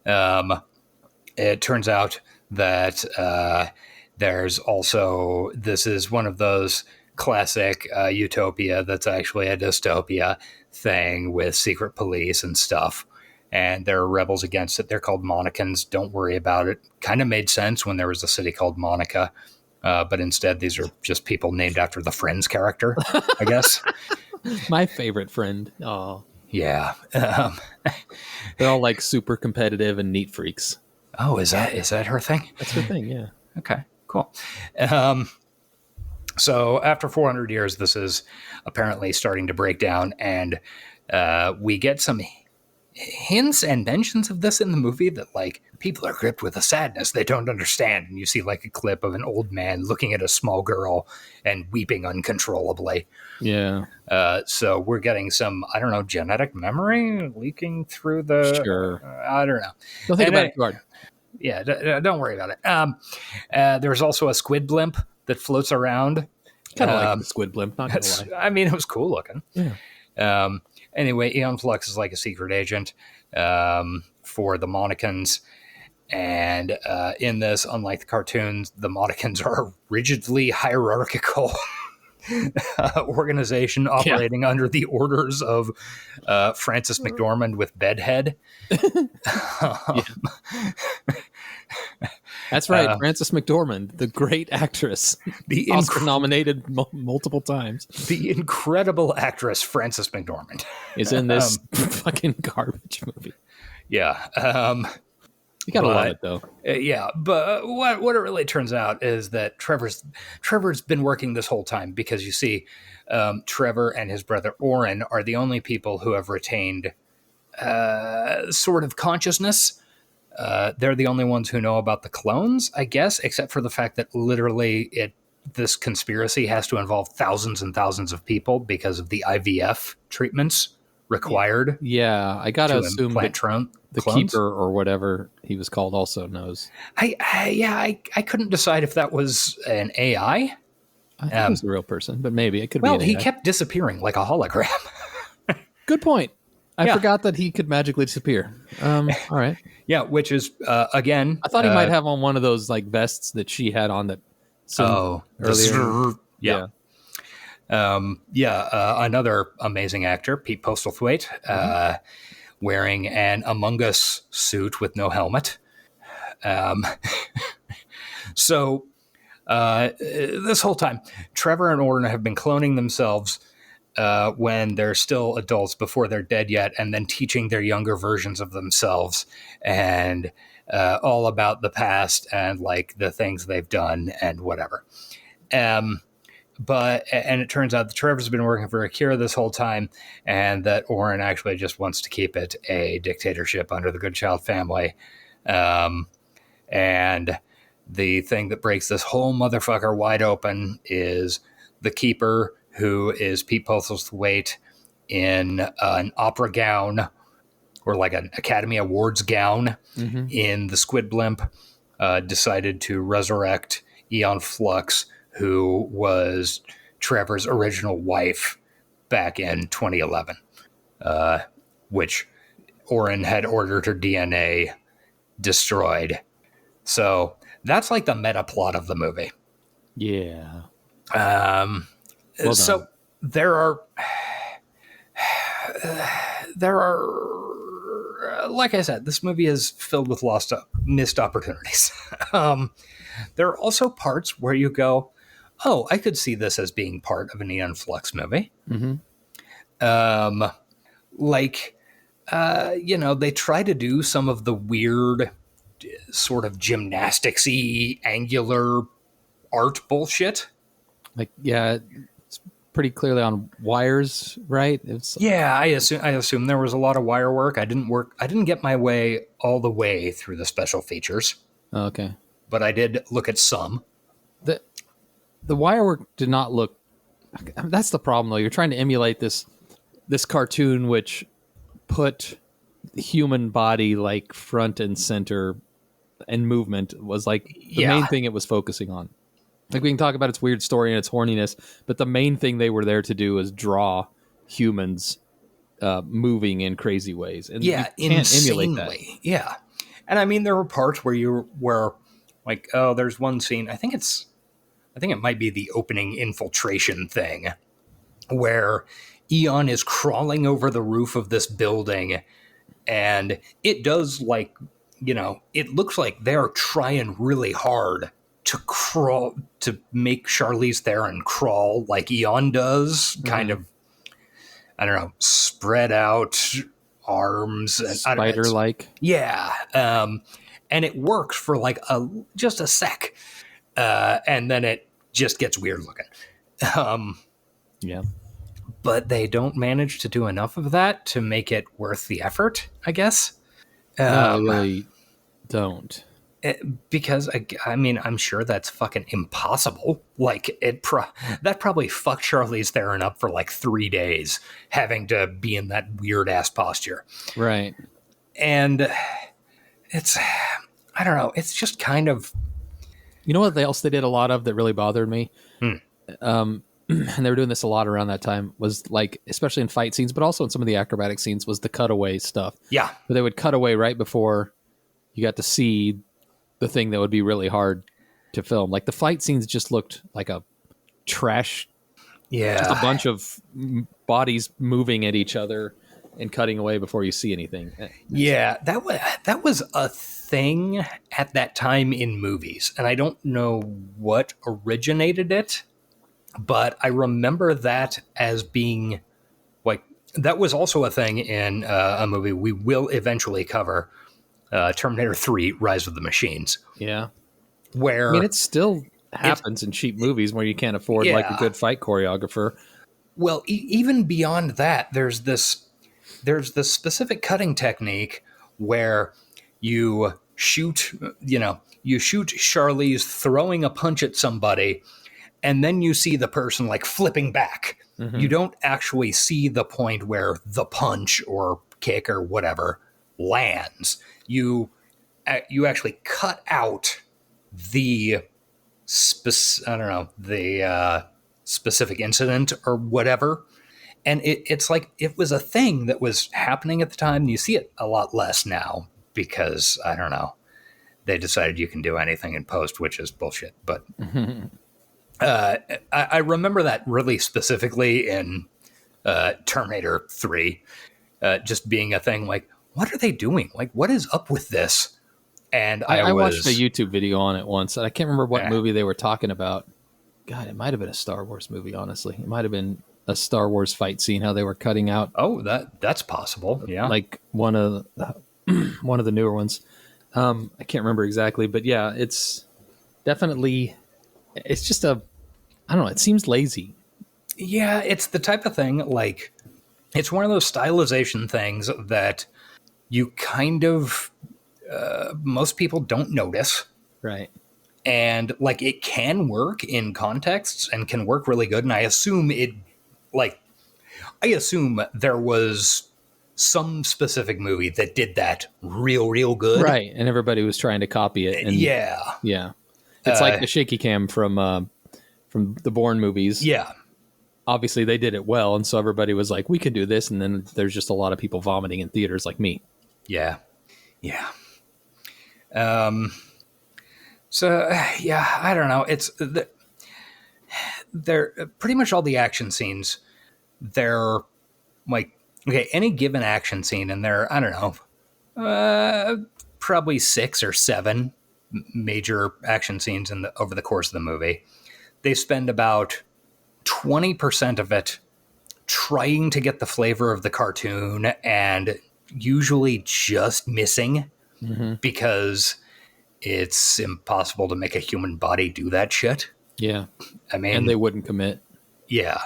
It turns out that there's also, this is one of those classic utopia that's actually a dystopia thing with secret police and stuff. And there are rebels against it. They're called Monicans. Don't worry about it. Kind of made sense when there was a city called Monica. But instead, these are just people named after the Friends character, I guess. My favorite friend. Oh, yeah. They're all like super competitive and neat freaks. Oh, is that her thing? That's her thing, yeah. Okay, cool. So after 400 years, this is apparently starting to break down, and we get some hints and mentions of this in the movie that, like, people are gripped with a sadness they don't understand. And you see, like, a clip of an old man looking at a small girl and weeping uncontrollably. Yeah. So we're getting some, I don't know, genetic memory leaking through the... Sure. I don't know. Don't think about it too hard. Yeah, don't worry about it. There's also a squid blimp that floats around. Kind of like the squid blimp, not gonna lie. I mean, it was cool looking. Yeah. Anyway, Aeon Flux is like a secret agent for the Monicans. And in this, unlike the cartoons, the Monicans are a rigidly hierarchical organization operating under the orders of Frances McDormand with Bedhead. That's right, Frances McDormand, the great actress, the Oscar-nominated multiple times. The incredible actress Frances McDormand is in this fucking garbage movie. Yeah, you gotta love it though. Yeah, but what it really turns out is that Trevor's been working this whole time, because you see, Trevor and his brother Oren are the only people who have retained sort of consciousness. They're the only ones who know about the clones, I guess, except for the fact that literally this conspiracy has to involve thousands and thousands of people because of the IVF treatments required. Yeah, I gotta assume that the clones. keeper or whatever he was called also knows. I couldn't decide if that was an AI. I think it was a real person, but maybe it could be. Well, an he AI. kept disappearing like a hologram. Good point. I forgot that he could magically disappear. All right. Yeah, which is again. I thought he might have on one of those like vests that she had on that. Earlier. Yeah. Another amazing actor, Pete Postlethwaite, wearing an Among Us suit with no helmet. So this whole time, Trevor and Oren have been cloning themselves when they're still adults, before they're dead yet, and then teaching their younger versions of themselves and all about the past and like the things they've done and whatever. But it turns out that Trevor's been working for a cure this whole time, and that Oren actually just wants to keep it a dictatorship under the Goodchild family. And the thing that breaks this whole motherfucker wide open is the Keeper, who is Pete Postlethwaite in an opera gown, or like an Academy Awards gown, in the Squid Blimp, decided to resurrect Aeon Flux, who was Trevor's original wife back in 2011, which Orin had ordered her DNA destroyed. So that's like the meta plot of the movie. Yeah. So there are, like I said, this movie is filled with missed opportunities. There are also parts where you go, oh, I could see this as being part of an Aeon Flux movie. They try to do some of the weird sort of gymnastics-y angular art bullshit. Like, yeah, it's pretty clearly on wires, right? I assume there was a lot of wire work. I didn't get my way all the way through the special features. Oh, okay. But I did look at some. The wire work did not look. That's the problem, though. You're trying to emulate this cartoon, which put the human body like front and center, and movement was like the main thing it was focusing on. Like, we can talk about its weird story and its horniness, but the main thing they were there to do is draw humans moving in crazy ways. And you can't emulate that. Yeah. And I mean, there were parts where like, oh, there's one scene, I think it might be the opening infiltration thing, where Aeon is crawling over the roof of this building, and it does, like, it looks like they're trying really hard to crawl, to make Charlize Theron crawl like Aeon does, kind of, I don't know, spread out arms. Spider-like. Yeah. And it works for like just a sec. And then it just gets weird looking. Yeah. But they don't manage to do enough of that to make it worth the effort, I guess. No, they really don't. Because, I mean, I'm sure that's fucking impossible. Like, that probably fucked Charlize Theron up for like 3 days, having to be in that weird-ass posture. Right. And it's, I don't know, it's just kind of... You know what else they did a lot of that really bothered me? And they were doing this a lot around that time, was like, especially in fight scenes, but also in some of the acrobatic scenes, was the cutaway stuff. Yeah. But they would cut away right before you got to see the thing that would be really hard to film. Like, the fight scenes just looked like a trash. Yeah. Just a bunch of bodies moving at each other and cutting away before you see anything. Yeah, that was a thing at that time in movies, and I don't know what originated it, but I remember that as being like, that was also a thing in a movie we will eventually cover, Terminator 3: Rise of the Machines. Yeah, where, I mean, it still happens in cheap movies where you can't afford like a good fight choreographer. Well, even beyond that, there's this specific cutting technique where you shoot Charlize throwing a punch at somebody, and then you see the person like flipping back. Mm-hmm. You don't actually see the point where the punch or kick or whatever lands. You actually cut out the specific incident or whatever. And it's like, it was a thing that was happening at the time. And you see it a lot less now because, I don't know, they decided you can do anything in post, which is bullshit. But I remember that really specifically in Terminator 3, just being a thing like, what are they doing? Like, what is up with this? And I watched a YouTube video on it once, and I can't remember what movie they were talking about. God, it might have been a Star Wars movie, honestly. It might have been a Star Wars fight scene, how they were cutting out. Oh, that's possible. Yeah. Like one of the newer ones. I can't remember exactly, but yeah, it's definitely, it's just I don't know, it seems lazy. Yeah, it's the type of thing, like, it's one of those stylization things that you kind of, most people don't notice. Right. And like it can work in contexts and can work really good. And I assume there was some specific movie that did that real good. Right. And everybody was trying to copy it. And yeah. It's like the shaky cam from the Bourne movies. Yeah. Obviously they did it well. And so everybody was like, we can do this. And then there's just a lot of people vomiting in theaters like me. Yeah. Yeah. So, yeah, I don't know. They're pretty much all the action scenes. They're like, okay, any given action scene, and there, I don't know, probably 6 or 7 major action scenes over the course of the movie. They spend about 20% of it trying to get the flavor of the cartoon and usually just missing because it's impossible to make a human body do that shit. Yeah. I mean, and they wouldn't commit. Yeah.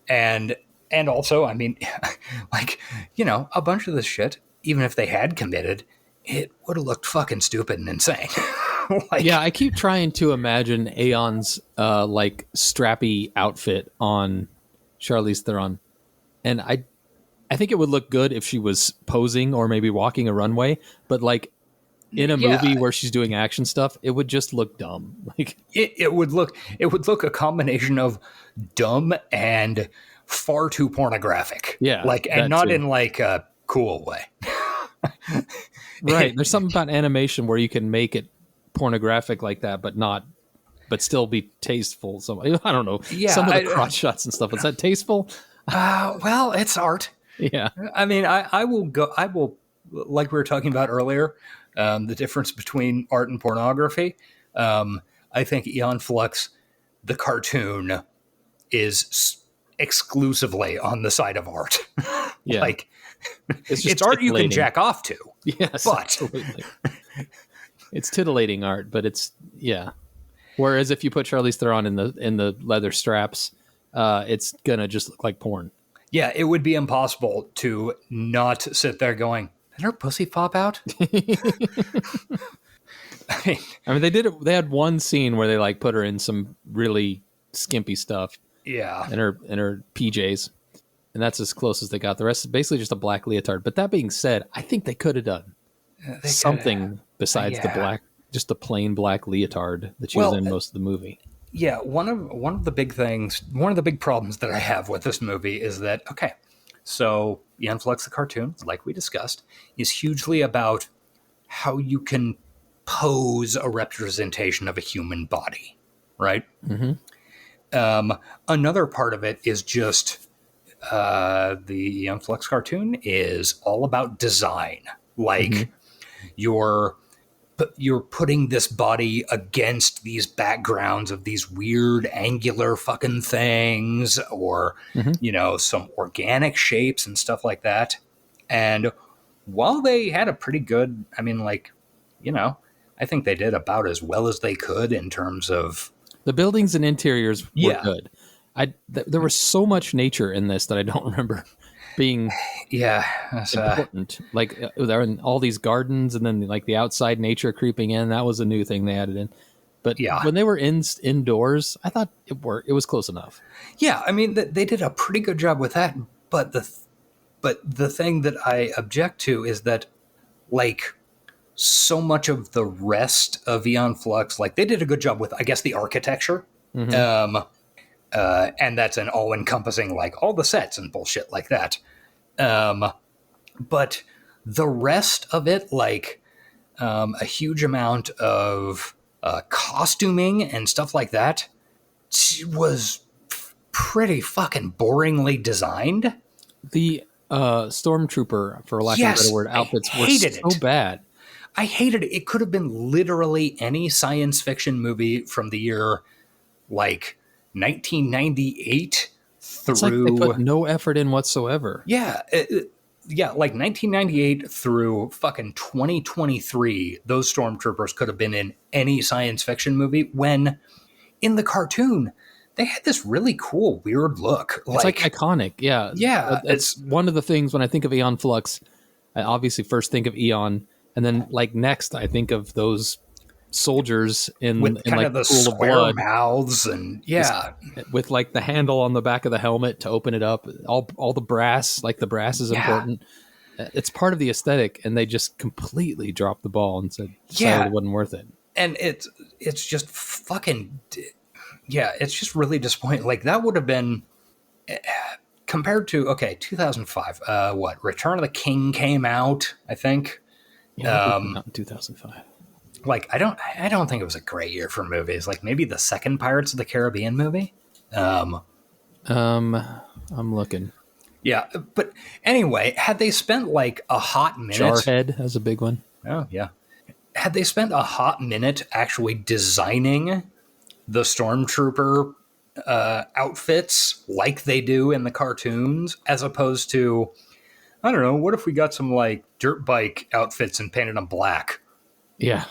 And also, I mean, like, you know, a bunch of this shit, even if they had committed, it would have looked fucking stupid and insane. Like, yeah, I keep trying to imagine Aeon's like strappy outfit on Charlize Theron. And I think it would look good if she was posing or maybe walking a runway, but like in a movie where she's doing action stuff, it would just look dumb. Like it would look a combination of dumb and far too pornographic. Yeah. Like, and not in like a cool way. Right. There's something about animation where you can make it pornographic like that, but still be tasteful. So I don't know. Yeah, some of the crotch shots and stuff. Is that tasteful? Well, it's art. Yeah. I mean, I will, like we were talking about earlier, the difference between art and pornography. I think Aeon Flux, the cartoon, is exclusively on the side of art. Yeah. Like, it's art you can jack off to. Yes, but absolutely. It's titillating art, but it's, yeah. Whereas if you put Charlize Theron in the leather straps, it's gonna just look like porn. Yeah, it would be impossible to not sit there going, did her pussy pop out? I mean, they did it. They had one scene where they like put her in some really skimpy stuff. Yeah. In her PJs. And that's as close as they got. The rest is basically just a black leotard. But that being said, I think they could have done something besides just the plain black leotard that she was in most of the movie. Yeah, one of the big things, one of the big problems that I have with this movie is that, okay, so Aeon Flux, the cartoon, like we discussed, is hugely about how you can pose a representation of a human body, right? Mm-hmm. Another part of it is just the Aeon Flux cartoon is all about design. Like you're putting this body against these backgrounds of these weird angular fucking things or, you know, some organic shapes and stuff like that. And while they had a pretty good, I mean, like, you know, I think they did about as well as they could in terms of the buildings and interiors were good. There was so much nature in this that I don't remember being important. Like there were all these gardens and then like the outside nature creeping in. That was a new thing they added in. But when they were indoors, I thought it was close enough. Yeah, I mean they did a pretty good job with that. But the thing that I object to is that like so much of the rest of Aeon Flux, like they did a good job with, I guess, the architecture. And that's an all-encompassing, like all the sets and bullshit like that. But the rest of it, like a huge amount of costuming and stuff like that, was pretty fucking boringly designed. The stormtrooper, for lack of a better word, outfits were so bad. I hated it. It could have been literally any science fiction movie from the year, like 1998 through. It's like they put no effort in whatsoever. Yeah, like 1998 through fucking 2023. Those stormtroopers could have been in any science fiction movie. When in the cartoon, they had this really cool, weird look. It's like iconic. Yeah, yeah. It's one of the things when I think of Aeon Flux. I obviously first think of Aeon. And then, like, next, I think of those soldiers in with kind like of the pool of square blood mouths and with like the handle on the back of the helmet to open it up. All the brass, like the brass is important. It's part of the aesthetic, and they just completely dropped the ball and decided it wasn't worth it. And it's just fucking, it's just really disappointing. Like that would have been compared to 2005. What Return of the King came out, I think. Yeah, not in 2005. Like I don't think it was a great year for movies. Like maybe the second Pirates of the Caribbean movie. I'm looking. Yeah, but anyway, had they spent like a hot minute, Jarhead has a big one. Oh yeah. Had they spent a hot minute actually designing the stormtrooper outfits like they do in the cartoons, as opposed to, I don't know, what if we got some like dirt bike outfits and painted them black? Yeah.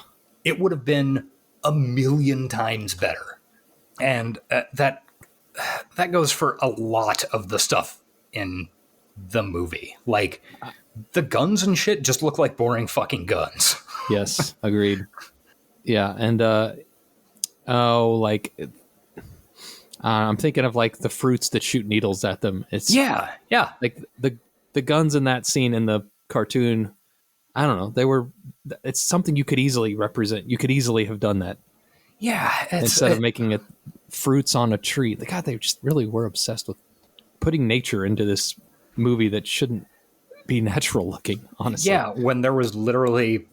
It would have been a million times better. And that goes for a lot of the stuff in the movie. Like the guns and shit just look like boring fucking guns. Yes, agreed. Yeah, and I'm thinking of like the fruits that shoot needles at them. It's like the guns in that scene in the cartoon. I don't know. It's something you could easily represent. You could easily have done that. Yeah, instead of making it fruits on a tree. God, they just really were obsessed with putting nature into this movie that shouldn't be natural looking. Honestly, yeah. When there was literally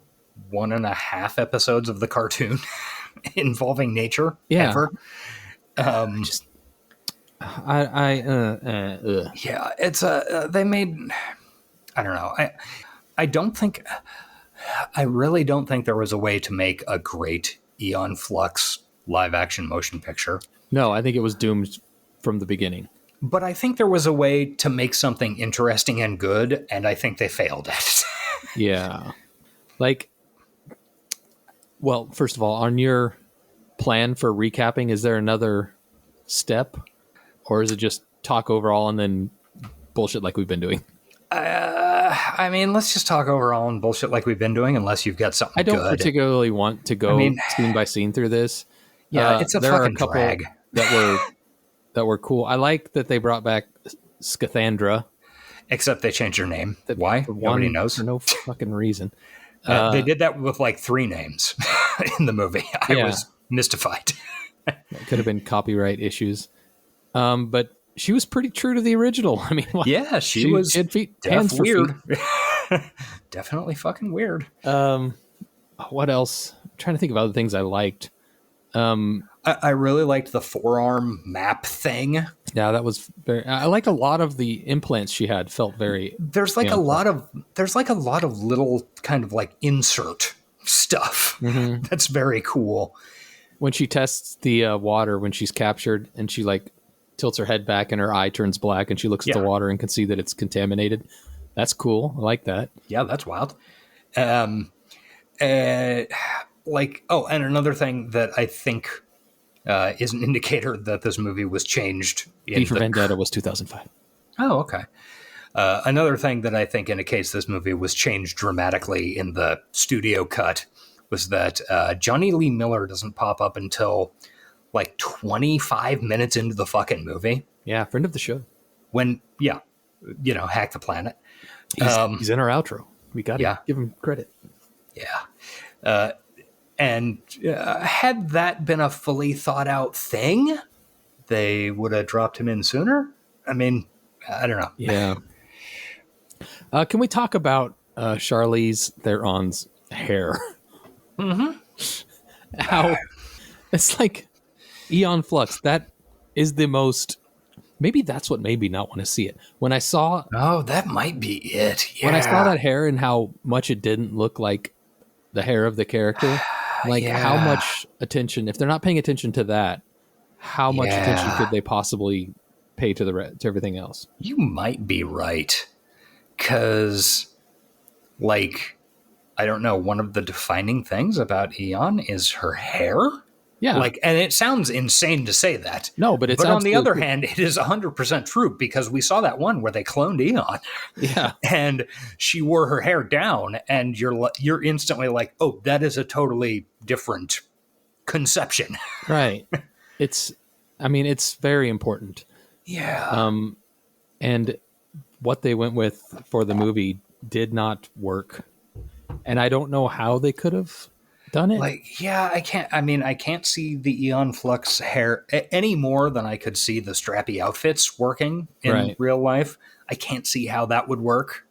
1.5 episodes of the cartoon involving nature ever. It's they made, I don't know. I really don't think there was a way to make a great Aeon Flux live action motion picture. No, I think it was doomed from the beginning. But I think there was a way to make something interesting and good, and I think they failed at it. Yeah. Like, well, first of all, on your plan for recapping, is there another step? Or is it just talk overall and then bullshit like we've been doing? I mean, let's just talk overall and bullshit like we've been doing, unless you've got something I don't good. particularly want to go scene by scene through this. Yeah, it's a there fucking are a couple drag. that were cool. I like that they brought back Scathandra. Except they changed her name. Why? Nobody knows. For no fucking reaon. They did that with like 3 names in the movie. I was mystified. It could have been copyright issues. But she was pretty true to the original. I mean, yeah, she was had hands for weird. Definitely fucking weird. What else? I'm trying to think of other things I liked. I really liked the forearm map thing. Yeah, that was very. I liked a lot of the implants she had. Felt very. There's like a lot of little kind of like insert stuff. Mm-hmm. That's very cool. When she tests the water when she's captured, and she like tilts her head back and her eye turns black, and she looks at the water and can see that it's contaminated. That's cool. I like that. Yeah, that's wild. And another thing that I think is an indicator that this movie was changed. V for Vendetta was 2005. Oh, okay. Another thing that I think indicates this movie was changed dramatically in the studio cut was that Johnny Lee Miller doesn't pop up until like 25 minutes into the fucking movie. Yeah, friend of the show. When, Hack the Planet. He's in our outro. We got to give him credit. Yeah. And had that been a fully thought out thing, they would have dropped him in sooner. I mean, I don't know. Yeah. Can we talk about Charlize Theron's hair? Mm-hmm. How it's like Aeon Flux. That is the most. Maybe that's what made me not want to see it. When I saw. Oh, that might be it. Yeah. When I saw that hair and how much it didn't look like the hair of the character, like how much attention, if they're not paying attention to that, how much attention could they possibly pay to everything else? You might be right. Because, like, I don't know, one of the defining things about Aeon is her hair. Yeah. Like, and it sounds insane to say that. No, but it's on the other hand, it is 100% true because we saw that one where they cloned Aeon. Yeah. And she wore her hair down and you're instantly like, oh, that is a totally different conception. Right. It's very important. Yeah. And what they went with for the movie did not work. And I don't know how they could have done it. I can't see the Aeon Flux hair any more than I could see the strappy outfits working in real life. I can't see how that would work.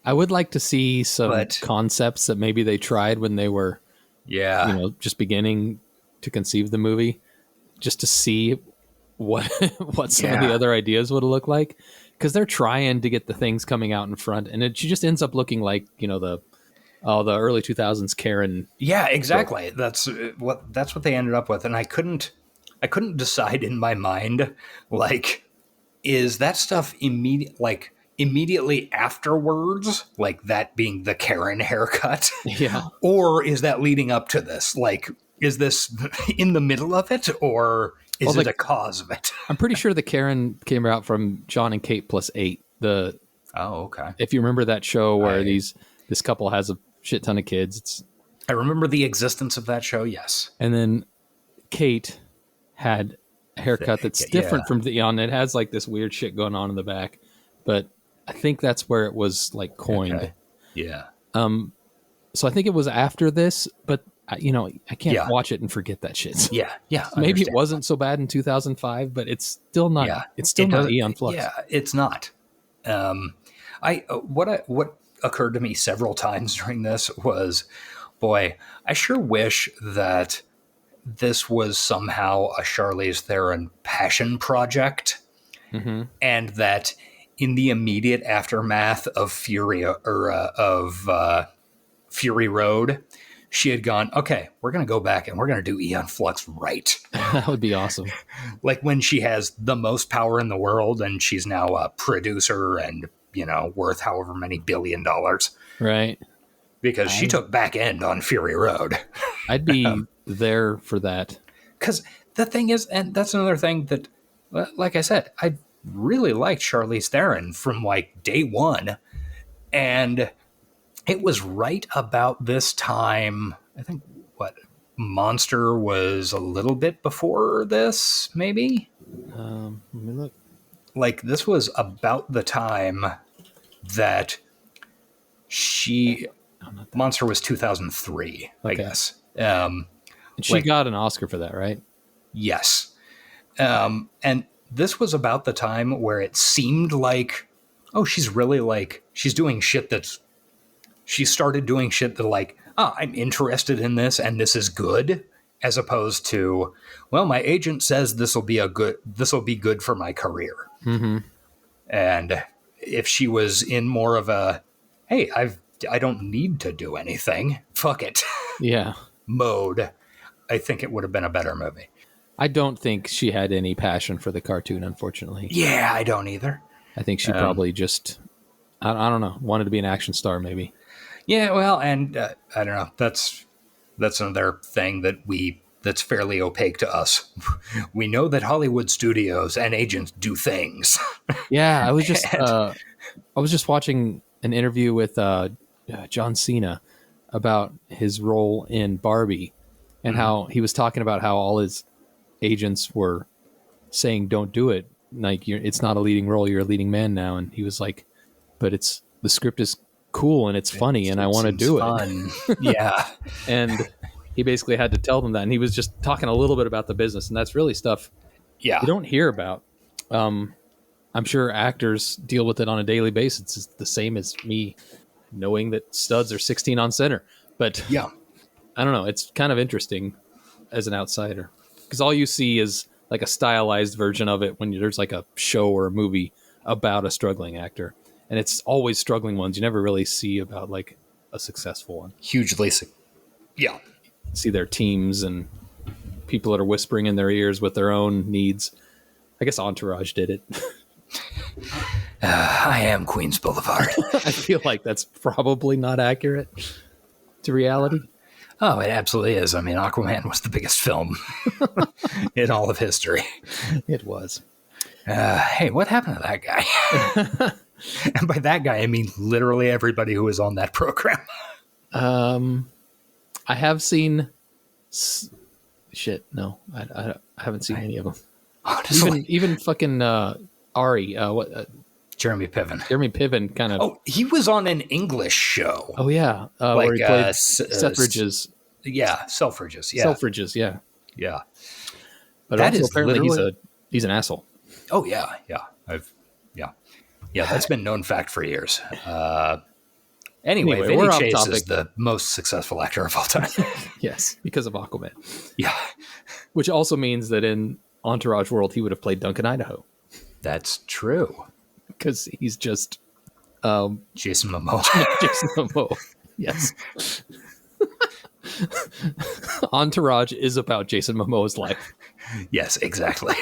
I would like to see some concepts that maybe they tried when they were, just beginning to conceive the movie, just to see what some of the other ideas would look like. Because they're trying to get the things coming out in front, and it just ends up looking like, the early 2000s Karen. Yeah, exactly. That's what they ended up with, and I couldn't decide in my mind, like, is that stuff immediately afterwards, like that being the Karen haircut? Yeah. Or is that leading up to this? Like, is this in the middle of it, or is it a cause of it? I'm pretty sure the Karen came out from John and Kate plus 8. Okay. If you remember that show where this couple has a shit ton of kids. I remember the existence of that show, yes. And then Kate had a haircut that's different from the Eon. It has like this weird shit going on in the back, but I think that's where it was like coined. Okay. Yeah. So I think it was after this, but I can't watch it and forget that shit. Yeah. Maybe it wasn't so bad in 2005, but it's still not. Yeah. It's still not Aeon Flux. Yeah, it's not. What occurred to me several times during this was, boy, I sure wish that this was somehow a Charlize Theron passion project, and that in the immediate aftermath of Fury Road, she had gone, okay, we're going to go back and we're going to do Aeon Flux right. That would be awesome. Like when she has the most power in the world and she's now a producer and, worth however many $1 billion. Right. Because she took back end on Fury Road. I'd be there for that. Because the thing is, and that's another thing that, like I said, I really liked Charlize Theron from like day one. And it was right about this time, I think, Monster was a little bit before this, maybe? Let me look. Like, this was about the time that Monster was 2003, I guess. And she got an Oscar for that, right? Yes. And this was about the time where it seemed like, she's really she's doing shit she started doing shit that like, I'm interested in this and this is good, as opposed to, well, my agent says this will be good for my career. Mm-hmm. And if she was in more of a, hey, I don't need to do anything, fuck it, mode, I think it would have been a better movie. I don't think she had any passion for the cartoon, unfortunately. Yeah, I don't either. I think she probably just, I don't know, wanted to be an action star, maybe. Yeah, well, and I don't know. That's another thing that's fairly opaque to us. We know that Hollywood studios and agents do things. Yeah, I was just watching an interview with John Cena about his role in Barbie, and how he was talking about how all his agents were saying, "Don't do it. Like, it's not a leading role. You're a leading man now." And he was like, "But the script is cool and it's funny and I want to do it." Yeah. And he basically had to tell them that. And he was just talking a little bit about the business, and that's really stuff you don't hear about. I'm sure actors deal with it on a daily basis. It's the same as me knowing that studs are 16 on center. But yeah, I don't know. It's kind of interesting as an outsider, because all you see is like a stylized version of it when there's like a show or a movie about a struggling actor. And it's always struggling ones. You never really see about like a successful one. Hugely. Yeah. See their teams and people that are whispering in their ears with their own needs. I guess Entourage did it. I am Queens Boulevard. I feel like that's probably not accurate to reality. Oh, it absolutely is. I mean, Aquaman was the biggest film in all of history. It was. Hey, what happened to that guy? And by that guy, I mean literally everybody who was on that program. I have seen Shit, no, I haven't seen any of them. Honestly. Even fucking Ari, Jeremy Piven. Jeremy Piven kind of. Oh, he was on an English show. Oh yeah, where he played Selfridges. Yeah, Selfridges. Yeah, Selfridges. Yeah, yeah. but That also is apparently literally- he's an asshole. Oh yeah. That's been known fact for years. Anyway, we're Vinny off Chase topic. is the most successful actor of all time. Yes, because of Aquaman, Yeah, which also means that in Entourage World he would have played Duncan Idaho that's true. because he's just Jason Momoa. Jason Momoa. Yes. Entourage is about Jason Momoa's life. Yes, exactly.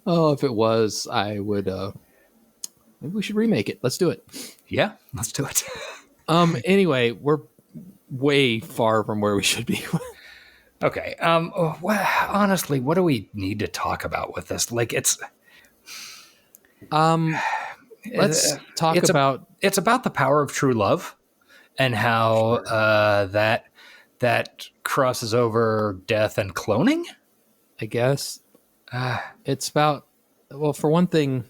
Oh, if it was, I would. Maybe we should remake it. Let's do it. Yeah, let's do it. Anyway, we're way far from where we should be. Okay. Honestly, what do we need to talk about with this? Like, Let's talk about. It's about the power of true love, and how that crosses over death and cloning. I guess it's about. Well, for one thing,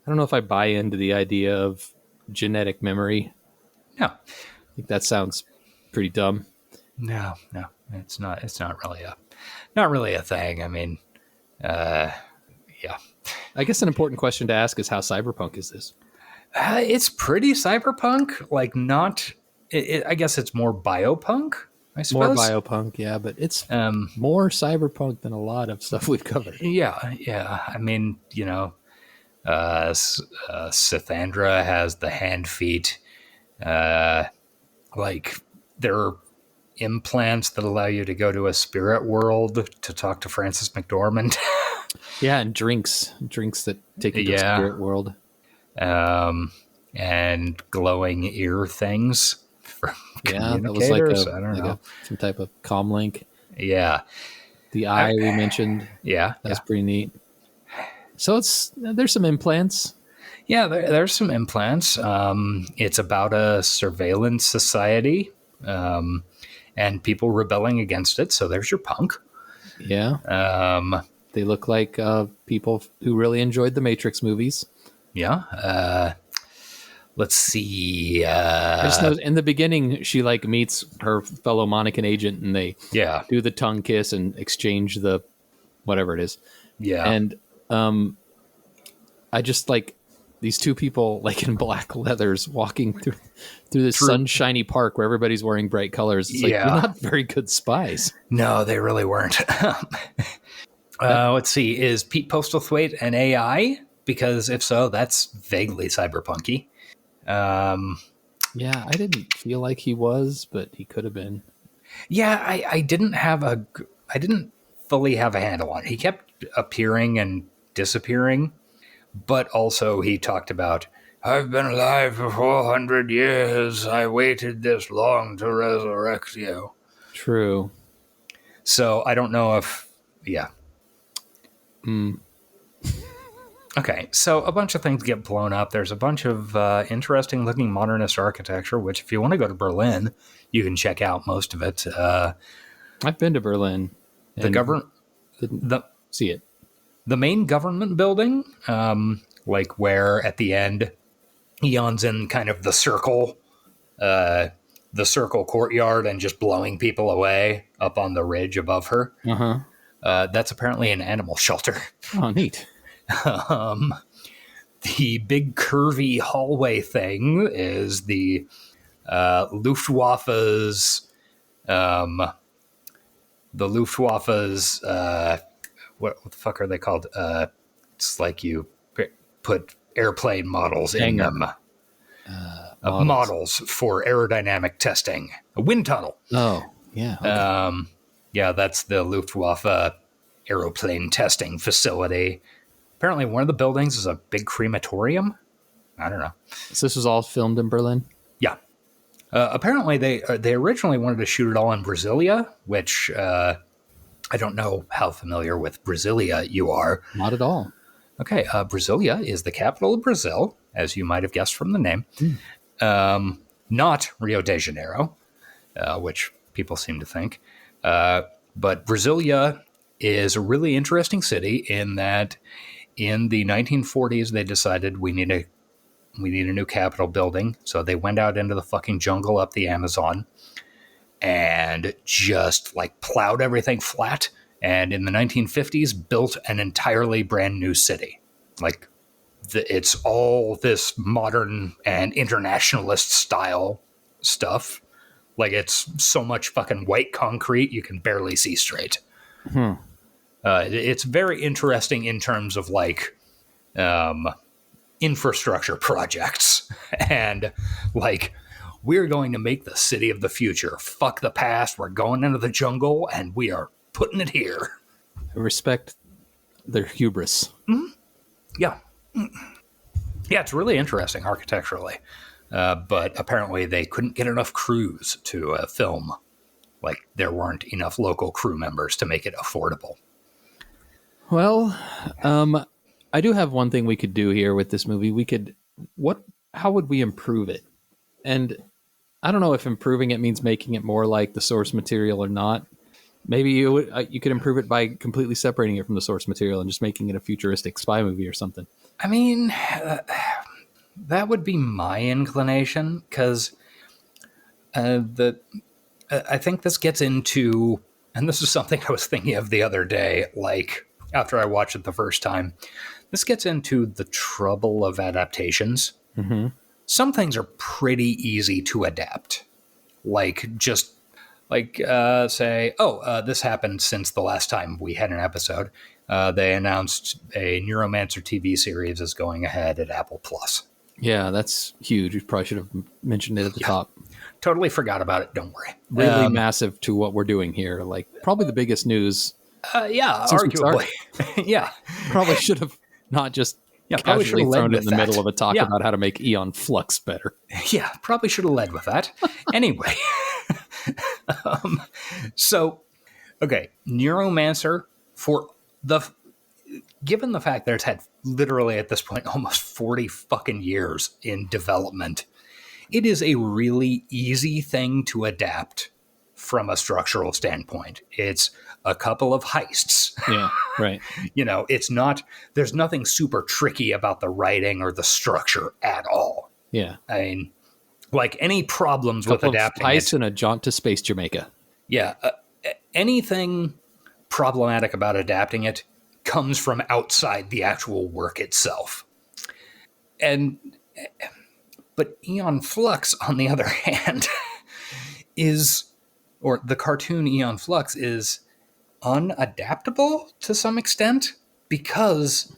I don't know if I buy into the idea of genetic memory. No, I think that sounds pretty dumb. no, it's not. It's not really a thing. I mean, yeah. I guess an important question to ask is how cyberpunk is this? It's pretty cyberpunk. Like, not. I guess it's more biopunk. I suppose. More biopunk, yeah, but it's more cyberpunk than a lot of stuff we've covered. Yeah. I mean, Sithandra has the hand feet. Like, there are implants that allow you to go to a spirit world to talk to Frances McDormand. Yeah, and drinks that take you to the spirit world. And glowing ear things from that was like communicators. I don't know. Some type of comlink. Yeah. The eye we mentioned. Yeah. That's pretty neat. So there's some implants. Yeah, there's some implants. It's about a surveillance society, and people rebelling against it. So there's your punk. Yeah. They look like people who really enjoyed the Matrix movies. Yeah. Let's see. I just know in the beginning she like meets her fellow Monacan agent, and they do the tongue kiss and exchange the whatever it is. Yeah. And I just like these two people like in black leathers walking through this sunshiny park where everybody's wearing bright colors. It's like, you're not very good spies. No, they really weren't. Let's see. Is Pete Postlethwaite an AI? Because if so, that's vaguely cyberpunky. Yeah, I didn't feel like he was, but he could have been. Yeah, I didn't fully have a handle on it. He kept appearing and disappearing, but also he talked about, I've been alive for 400 years. I waited this long to resurrect you. True. So I don't know if, Okay, so a bunch of things get blown up. There's a bunch of interesting looking modernist architecture, which if you want to go to Berlin, you can check out most of it. I've been to Berlin. Didn't see it. The main government building, like where at the end, Eon's in kind of the circle courtyard and just blowing people away up on the ridge above her. That's apparently an animal shelter. Oh, neat. The big curvy hallway thing is the Luftwaffe's what the fuck are they called? It's like you put airplane models in them. Models for aerodynamic testing. A wind tunnel. Oh, yeah. Okay. Yeah, that's the Luftwaffe aeroplane testing facility. Apparently one of the buildings is a big crematorium. I don't know. So this was all filmed in Berlin? Yeah. Apparently they originally wanted to shoot it all in Brasilia, which I don't know how familiar with Brasilia you are. Not at all. Okay, Brasilia is the capital of Brazil, as you might have guessed from the name. Not Rio de Janeiro, which people seem to think. But Brasilia is a really interesting city in that in the 1940s they decided we need a new Capitol building. So they went out into the fucking jungle up the Amazon and just like plowed everything flat. And in the 1950s built an entirely brand new city. Like it's all this modern and internationalist style stuff. Like it's so much fucking white concrete you can barely see straight. It's very interesting in terms of like infrastructure projects and like we're going to make the city of the future. Fuck the past. We're going into the jungle and we are putting it here. I respect their hubris. Yeah. Yeah, it's really interesting architecturally. But apparently they couldn't get enough crews to film. Like there weren't enough local crew members to make it affordable. Well, I do have one thing we could do here with this movie. How would we improve it? And I don't know if improving it means making it more like the source material or not. Maybe you could improve it by completely separating it from the source material and just making it a futuristic spy movie or something. I mean, that would be my inclination because I think this gets into, and this is something I was thinking of the other day, like after I watched it the first time, this gets into the trouble of adaptations. Mm-hmm. Some things are pretty easy to adapt. Like just like say, this happened since the last time we had an episode. They announced a Neuromancer TV series is going ahead at Apple Plus. Yeah, that's huge. We probably should have mentioned it at the top. Totally forgot about it. Don't worry. Really massive to what we're doing here. Like probably the biggest news. Yeah, arguably. Yeah. Probably should have not just casually thrown it in the middle of a talk about how to make Aeon Flux better. Yeah, probably should have led with that. Anyway. Okay, Neuromancer, given the fact that it's had literally at this point almost 40 fucking years in development, it is a really easy thing to adapt from a structural standpoint. It's a couple of heists. Yeah, right. There's nothing super tricky about the writing or the structure at all. Yeah. I mean, like any problems with adapting heists and a jaunt to space Jamaica. Yeah. Anything problematic about adapting it comes from outside the actual work itself. But Aeon Flux, on the other hand, the cartoon Aeon Flux is unadaptable to some extent because,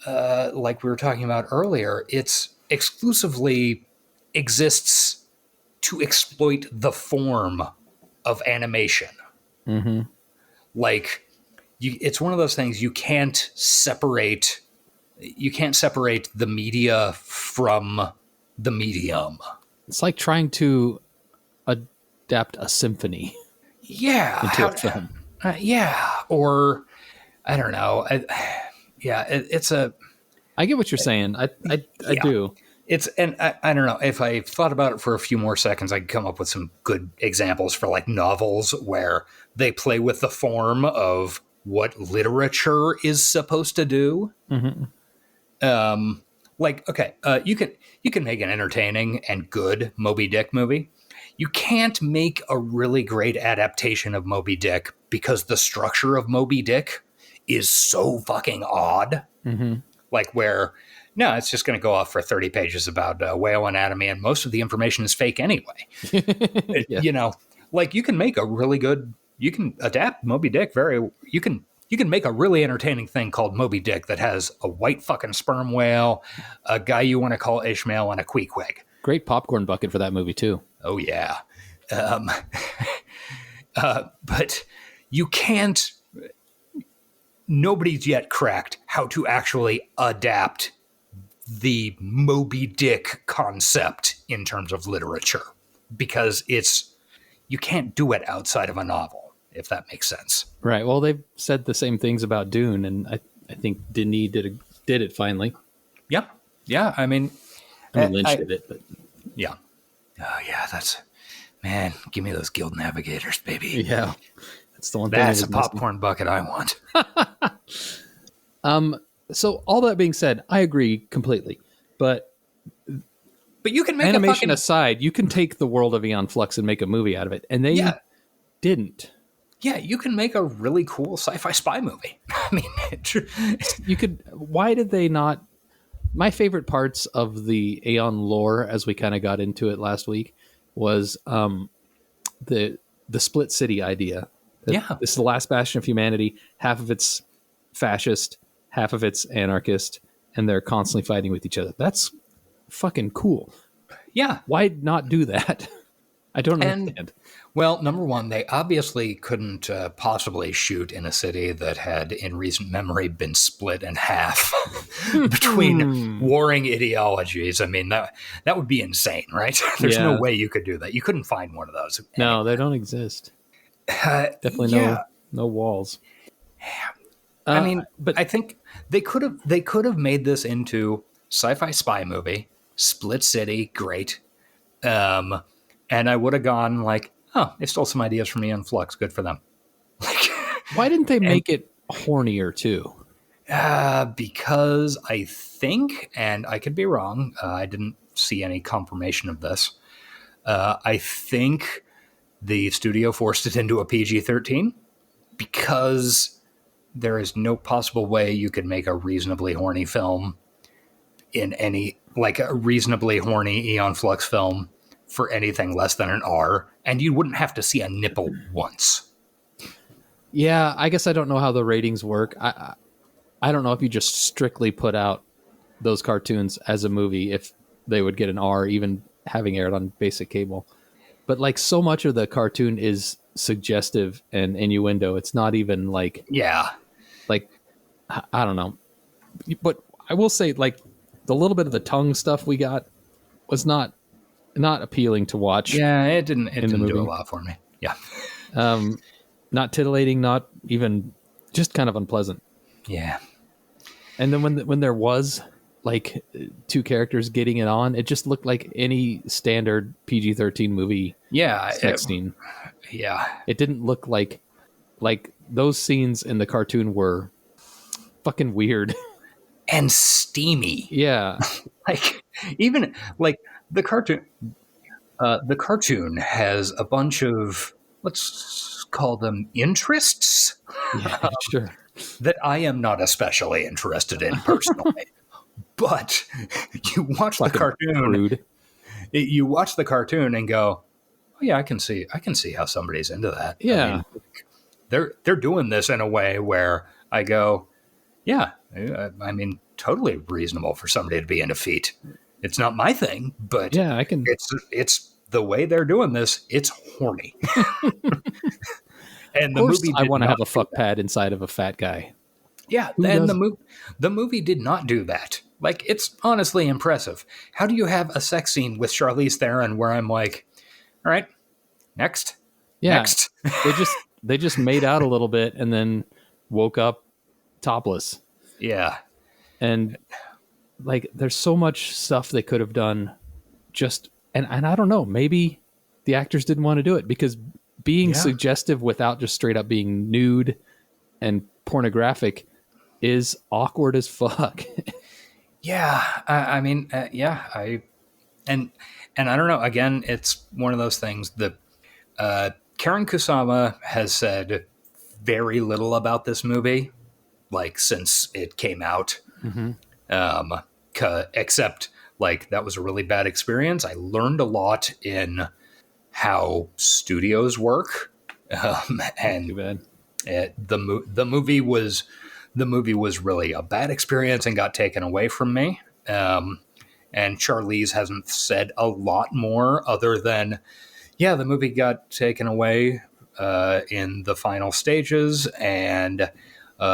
like we were talking about earlier, it's exclusively exists to exploit the form of animation. Mm-hmm. Like, it's one of those things you can't separate the media from the medium. It's like trying to adapt a symphony into a film. Or I don't know. I get what you're saying. I do. I don't know. If I thought about it for a few more seconds, I could come up with some good examples for like novels where they play with the form of what literature is supposed to do. Mm-hmm. You can make an entertaining and good Moby Dick movie. You can't make a really great adaptation of Moby Dick because the structure of Moby Dick is so fucking odd. Mm-hmm. Like where, no, it's just going to go off for 30 pages about whale anatomy and most of the information is fake anyway. Yeah. Like you can make you can adapt Moby Dick you can make a really entertaining thing called Moby Dick that has a white fucking sperm whale, a guy you want to call Ishmael, and a queequeg. Great popcorn bucket for that movie too. Oh yeah. But you can't, nobody's yet cracked how to actually adapt the Moby Dick concept in terms of literature because you can't do it outside of a novel, if that makes sense. Right. Well, they've said the same things about Dune, and I think Denis did it finally. Yep. Yeah. I mean, Lynch did it, but yeah. Oh yeah. Man, give me those guild navigators, baby. Yeah, that's the one thing. That's a popcorn bucket I want. So all that being said, I agree completely. But you can make animation aside, you can take the world of Aeon Flux and make a movie out of it, and they didn't. Yeah, you can make a really cool sci-fi spy movie. I mean, you could. Why did they not? My favorite parts of the Aeon lore, as we kind of got into it last week, was the split city idea. This is the last bastion of humanity. Half of it's fascist, half of it's anarchist, and they're constantly fighting with each other. That's fucking cool. Yeah. Why not do that? I don't understand. Well, number one, they obviously couldn't possibly shoot in a city that had, in recent memory, been split in half between warring ideologies. I mean, that would be insane, right? There's no way you could do that. You couldn't find one of those. No, they don't exist. Definitely no walls. I mean, but I think they could have made this into sci-fi spy movie, split city, great. And I would have gone like, oh, they stole some ideas from Aeon Flux. Good for them. Why didn't they make it hornier too? Because I think, and I could be wrong, I didn't see any confirmation of this. I think the studio forced it into a PG-13 because there is no possible way you could make a reasonably horny film in any, like a reasonably horny Aeon Flux film for anything less than an R, and you wouldn't have to see a nipple once. Yeah, I guess I don't know how the ratings work. I don't know if you just strictly put out those cartoons as a movie, if they would get an R, even having aired on basic cable. But like so much of the cartoon is suggestive and innuendo. It's not even like... Yeah. Like, I don't know. But I will say, like, the little bit of the tongue stuff we got was not appealing to watch. Yeah, it didn't do a lot for me. Yeah. Not titillating, not even, just kind of unpleasant. Yeah. And then when there was like two characters getting it on, it just looked like any standard PG-13 movie sex scene. Yeah. It didn't look like those scenes in the cartoon were fucking weird. And steamy. Yeah. Like, even, like, the cartoon has a bunch of, let's call them interests. Yeah, sure. That I am not especially interested in personally. But you watch the cartoon. Rude. You watch the cartoon and go, oh yeah, I can see how somebody's into that. Yeah. I mean, they're doing this in a way where I go, yeah, I mean, totally reasonable for somebody to be into feet. It's not my thing, but yeah, I can. It's the way they're doing this. It's horny. And the movie, I want to have a fuck pad inside of a fat guy. Yeah, and the movie did not do that. Like, it's honestly impressive. How do you have a sex scene with Charlize Theron where I'm like, all right, next, next? they just made out a little bit and then woke up topless. Yeah, and like, there's so much stuff they could have done. And I don't know, maybe the actors didn't want to do it because being suggestive without just straight up being nude and pornographic is awkward as fuck. Yeah, I mean, I don't know. Again, it's one of those things that Karen Kusama has said very little about this movie, like, since it came out. Mm-hmm. Except, like, that was a really bad experience. I learned a lot in how studios work, and too bad. The movie was really a bad experience and got taken away from me. And Charlize hasn't said a lot more other than, yeah, the movie got taken away in the final stages, and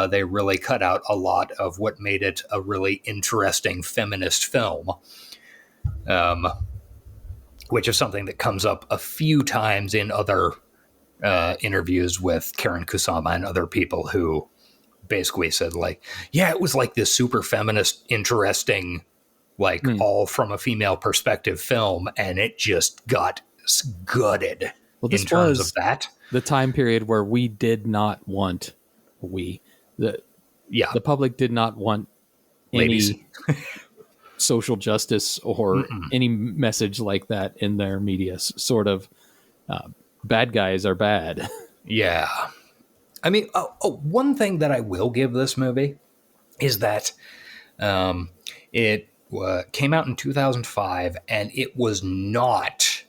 they really cut out a lot of what made it a really interesting feminist film, which is something that comes up a few times in other interviews with Karen Kusama and other people who basically said, like, yeah, it was like this super feminist, interesting, like all from a female perspective film, and it just got gutted Well, in this terms was of that. the time period where we did not want the public did not want Ladies. any social justice or any message like that in their media. Sort of bad guys are bad. Yeah. I mean, one thing that I will give this movie is that it came out in 2005, and it was not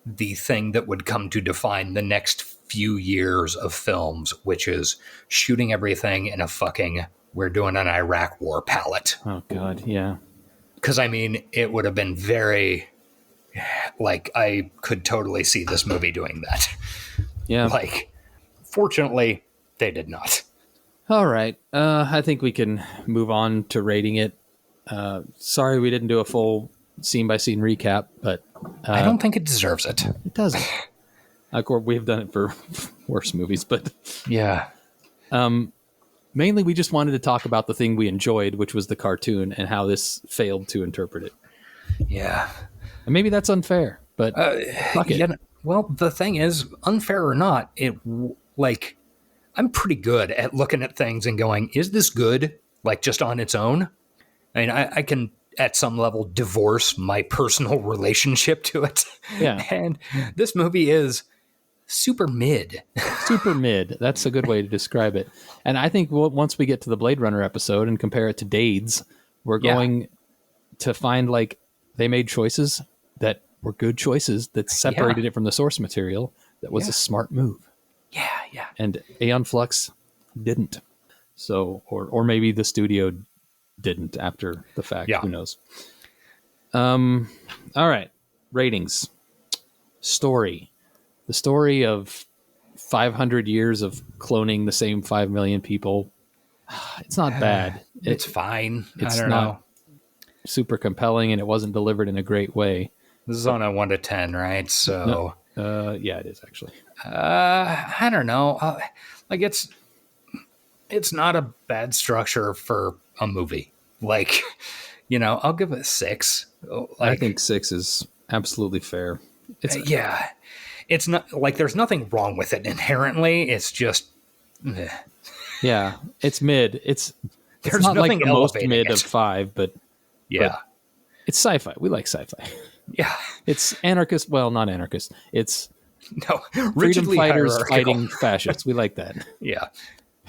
the thing that would come to define the next few years of films, which is shooting everything in a fucking we're doing an Iraq war palette. Oh, God, yeah. Because, I mean, it would have been very, like, I could totally see this movie doing that. Yeah. Like, fortunately, they did not. All right. I think we can move on to rating it. Sorry we didn't do a full scene-by-scene recap, but... I don't think it deserves it. It doesn't. Of course, we've done it for worse movies, but... Yeah. Mainly, we just wanted to talk about the thing we enjoyed, which was the cartoon, and how this failed to interpret it. Yeah. And maybe that's unfair, but fuck it. Yeah, well, the thing is, unfair or not, I'm pretty good at looking at things and going, is this good? Like, just on its own? I mean, I can, at some level, divorce my personal relationship to it. Yeah. And this movie is super mid. Super mid. That's a good way to describe it. And I think once we get to the Blade Runner episode and compare it to Dade's, we're going to find, like, they made choices that were good choices that separated it from the source material. That was a smart move. Yeah, yeah. And Aeon Flux didn't. So, or maybe the studio didn't after the fact. Yeah. Who knows? All right. Ratings. Story. The story of 500 years of cloning the same 5 million people. It's not bad. It's fine. It's I don't not know. super compelling, and it wasn't delivered in a great way. This is on a 1 to 10, right? So, Yeah, it is actually. I don't know. Like, it's not a bad structure for a movie. Like, I'll give it a 6. Like, I think 6 is absolutely fair. It's yeah. It's not like there's nothing wrong with it inherently. It's just, yeah, it's mid. It's there's not like nothing the most elevating mid it. of 5, but Yeah. it's sci-fi. We like sci-fi. Yeah. It's anarchist. Well, not anarchist. It's No. freedom Rigidly fighters hierarchical. fighting fascists. We like that. Yeah.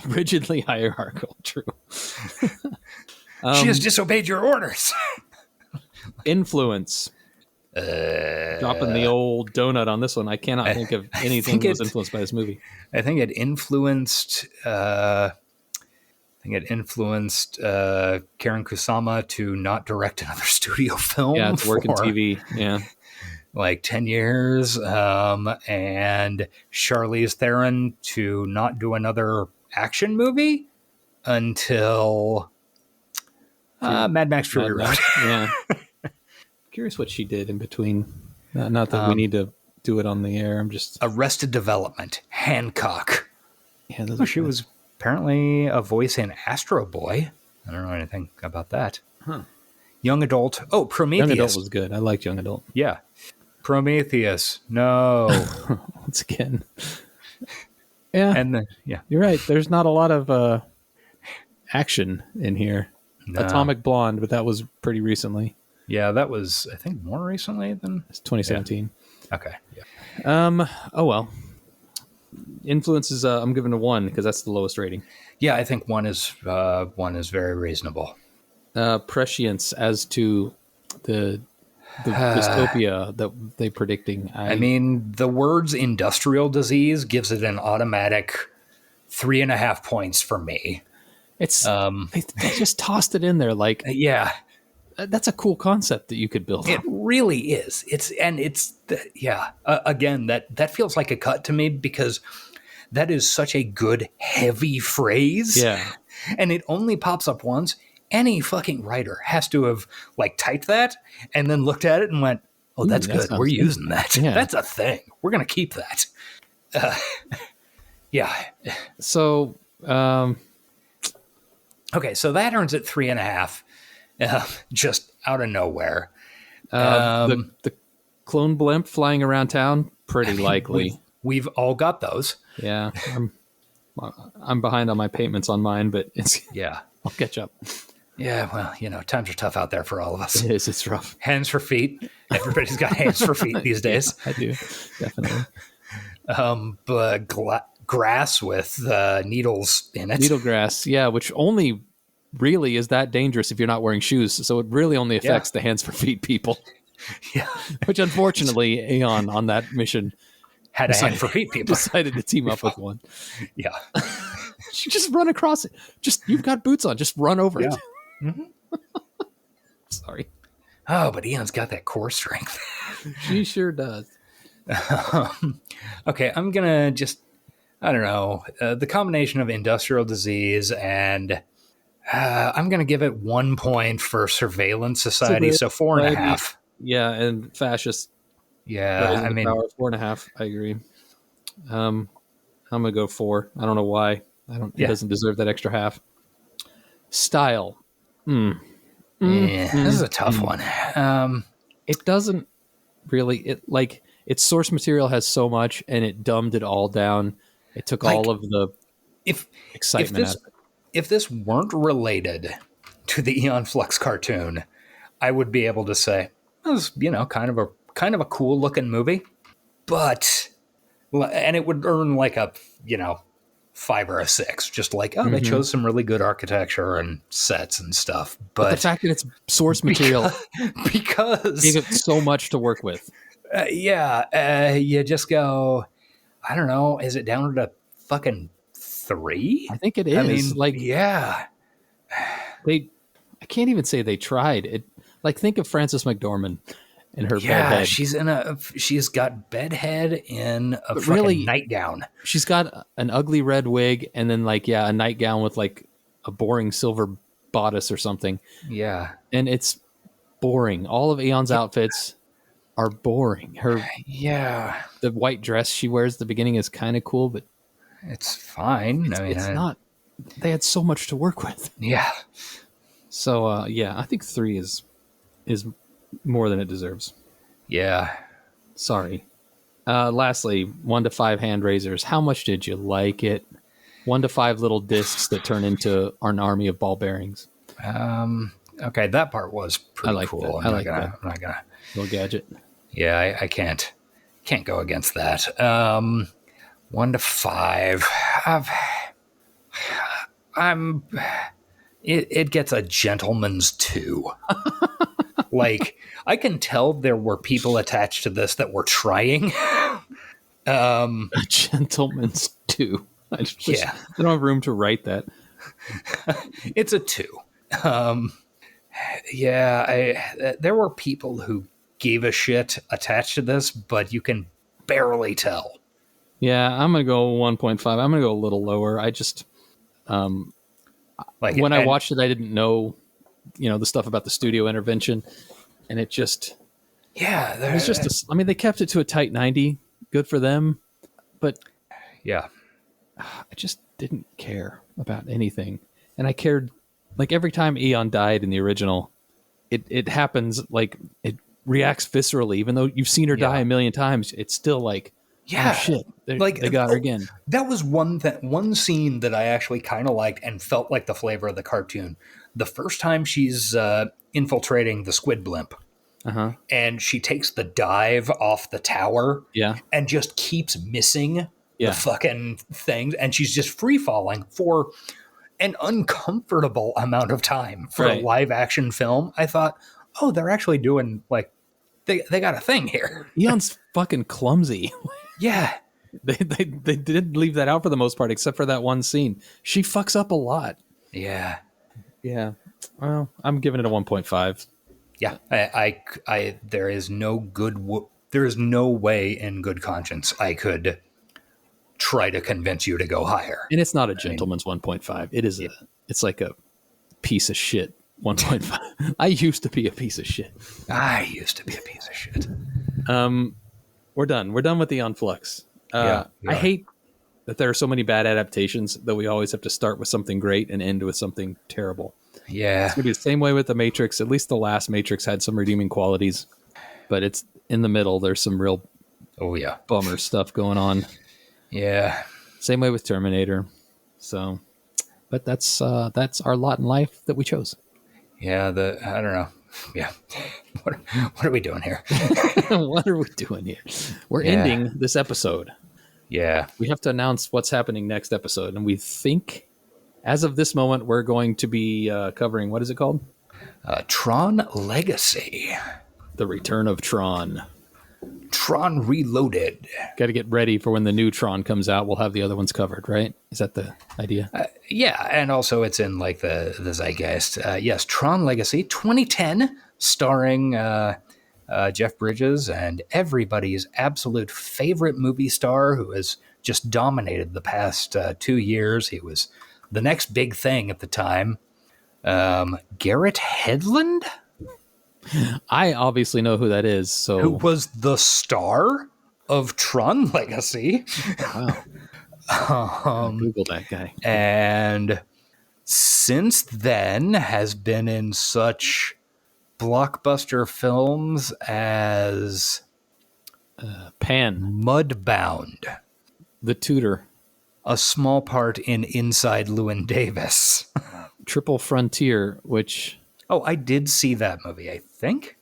Rigidly hierarchical. True. She has disobeyed your orders. Influence. Dropping the old donut on this one. I cannot think of anything that was influenced by this movie. I think it influenced. Karen Kusama to not direct another studio film. Yeah, it's working for, TV. Yeah. like 10 years. And Charlize Theron to not do another action movie until Mad Max Fury Road. Yeah. Curious what she did in between. Not that we need to do it on the air. I'm just Arrested Development, Hancock. yeah. She was apparently a voice in Astro Boy. I don't know anything about that. Huh. Young Adult. Oh, Prometheus. Young Adult was good. I liked Young Adult. Yeah. Prometheus. No. Once again. Yeah. And then, yeah. You're right. There's not a lot of action in here. No. Atomic Blonde, but that was pretty recently. Yeah, that was, I think, more recently than... It's 2017. Yeah. Okay. Yeah. Oh, well. Influences, I'm giving a 1 because that's the lowest rating. Yeah, I think one is very reasonable. Prescience as to the dystopia that they predicting. I mean, the words industrial disease gives it an automatic 3.5 points for me. It's they just tossed it in there like Yeah. That's a cool concept that you could build. It really is. Again, that feels like a cut to me because that is such a good heavy phrase. Yeah. And it only pops up once. Any fucking writer has to have like typed that and then looked at it and went, "Oh, that's good. We're using that. Yeah. That's a thing. We're gonna keep that." Yeah. So, okay, so that earns it 3.5. Just out of nowhere. the clone blimp flying around town? Pretty likely. We've all got those. Yeah. I'm behind on my payments on mine, but I'll catch up. Yeah, well, times are tough out there for all of us. It is. It's rough. Hands for feet. Everybody's got hands for feet these days. Yeah, I do. Definitely. But grass with needles in it. Needle grass, yeah, which only really is that dangerous if you're not wearing shoes. So it really only affects the hands for feet people. Yeah. Which unfortunately, Aeon on that mission had a hand for feet people. Decided to team up with one. Yeah. You just run across it. You've got boots on. Just run over it. Mm-hmm. Sorry. Oh, but Eon's got that core strength. She sure does. Okay, I'm going to I don't know, the combination of industrial disease and I'm going to give it 1 point for surveillance society, so 4.5. Yeah, and fascist. Yeah, I mean, power, 4.5. I agree. I'm going to go 4. I don't know why. It doesn't deserve that extra half. Style. This is a tough one. It doesn't really. Its source material has so much, and it dumbed it all down. It took all of the excitement out of it. If this weren't related to the Aeon Flux cartoon, I would be able to say it was, kind of a cool looking movie, and it would earn like a 5 or a 6, just like, they chose some really good architecture and sets and stuff. But the fact that it's source material because gave it so much to work with. You just go, I don't know, is it down to fucking 3? I think it is. I mean, I can't even say they tried it. Like, think of Frances McDormand and her bedhead. She's got bedhead in a fucking nightgown. She's got an ugly red wig and then a nightgown with like a boring silver bodice or something. Yeah. And it's boring. All of Aeon's outfits are boring. The white dress she wears at the beginning is kind of cool, but it's fine. It's not. They had so much to work with. Yeah. So I think 3 is more than it deserves. Yeah. Sorry. Lastly, 1 to 5 hand raisers. How much did you like it? 1 to 5 little discs that turn into an army of ball bearings. Okay, that part was pretty cool. That. I'm not gonna little gadget. Yeah, I can't go against that. 1 to 5. It gets a gentleman's 2. Like, I can tell there were people attached to this that were trying. A gentleman's 2. I don't have room to write that. It's a 2. There were people who gave a shit attached to this, but you can barely tell. Yeah, I'm going to go 1.5. I'm going to go a little lower. I just, when I watched it, I didn't know, the stuff about the studio intervention. And it just, it was just, they kept it to a tight 90. Good for them. But yeah, I just didn't care about anything. And I cared, every time Aeon died in the original, it happens, it reacts viscerally. Even though you've seen her die a million times, it's still oh shit, they got her again. That was one scene that I actually kind of liked and felt like the flavor of the cartoon. The first time she's infiltrating the squid blimp, and she takes the dive off the tower, and just keeps missing the fucking things, and she's just free falling for an uncomfortable amount of time for a live action film. I thought, oh, they're actually doing they got a thing here. Eon's fucking clumsy. Yeah. They did leave that out for the most part, except for that one scene. She fucks up a lot. Yeah. Yeah. Well, I'm giving it a 1.5. Yeah. I there is no way in good conscience I could try to convince you to go higher. And it's not a gentleman's 1.5. It is it's like a piece of shit 1.5. I used to be a piece of shit. I used to be a piece of shit. We're done. We're done with Aeon Flux. I hate that there are so many bad adaptations that we always have to start with something great and end with something terrible. Yeah. It's going to be the same way with The Matrix. At least the last Matrix had some redeeming qualities. But in the middle, there's some real Oh yeah. bummer stuff going on. Yeah. Same way with Terminator. So, but that's our lot in life that we chose. Yeah. I don't know. Yeah. What are we doing here? What are we doing here? We're ending this episode. Yeah. We have to announce what's happening next episode. And we think, as of this moment, we're going to be covering, what is it called? Tron Legacy. The Return of Tron. Tron Reloaded. Got to get ready for when the new Tron comes out. We'll have the other ones covered, right? Is that the idea? Yeah, and also it's in like the zeitgeist. Yes, Tron Legacy 2010, starring Jeff Bridges and everybody's absolute favorite movie star who has just dominated the past 2 years. He was the next big thing at the time. Garrett Hedlund? I obviously know who that is. So Who was the star of Tron Legacy. wow. Google that guy. And since then has been in such blockbuster films as Pan, Mudbound, The Tutor, a small part in Inside Llewyn Davis. Triple Frontier, which Oh, I did see that movie, I think.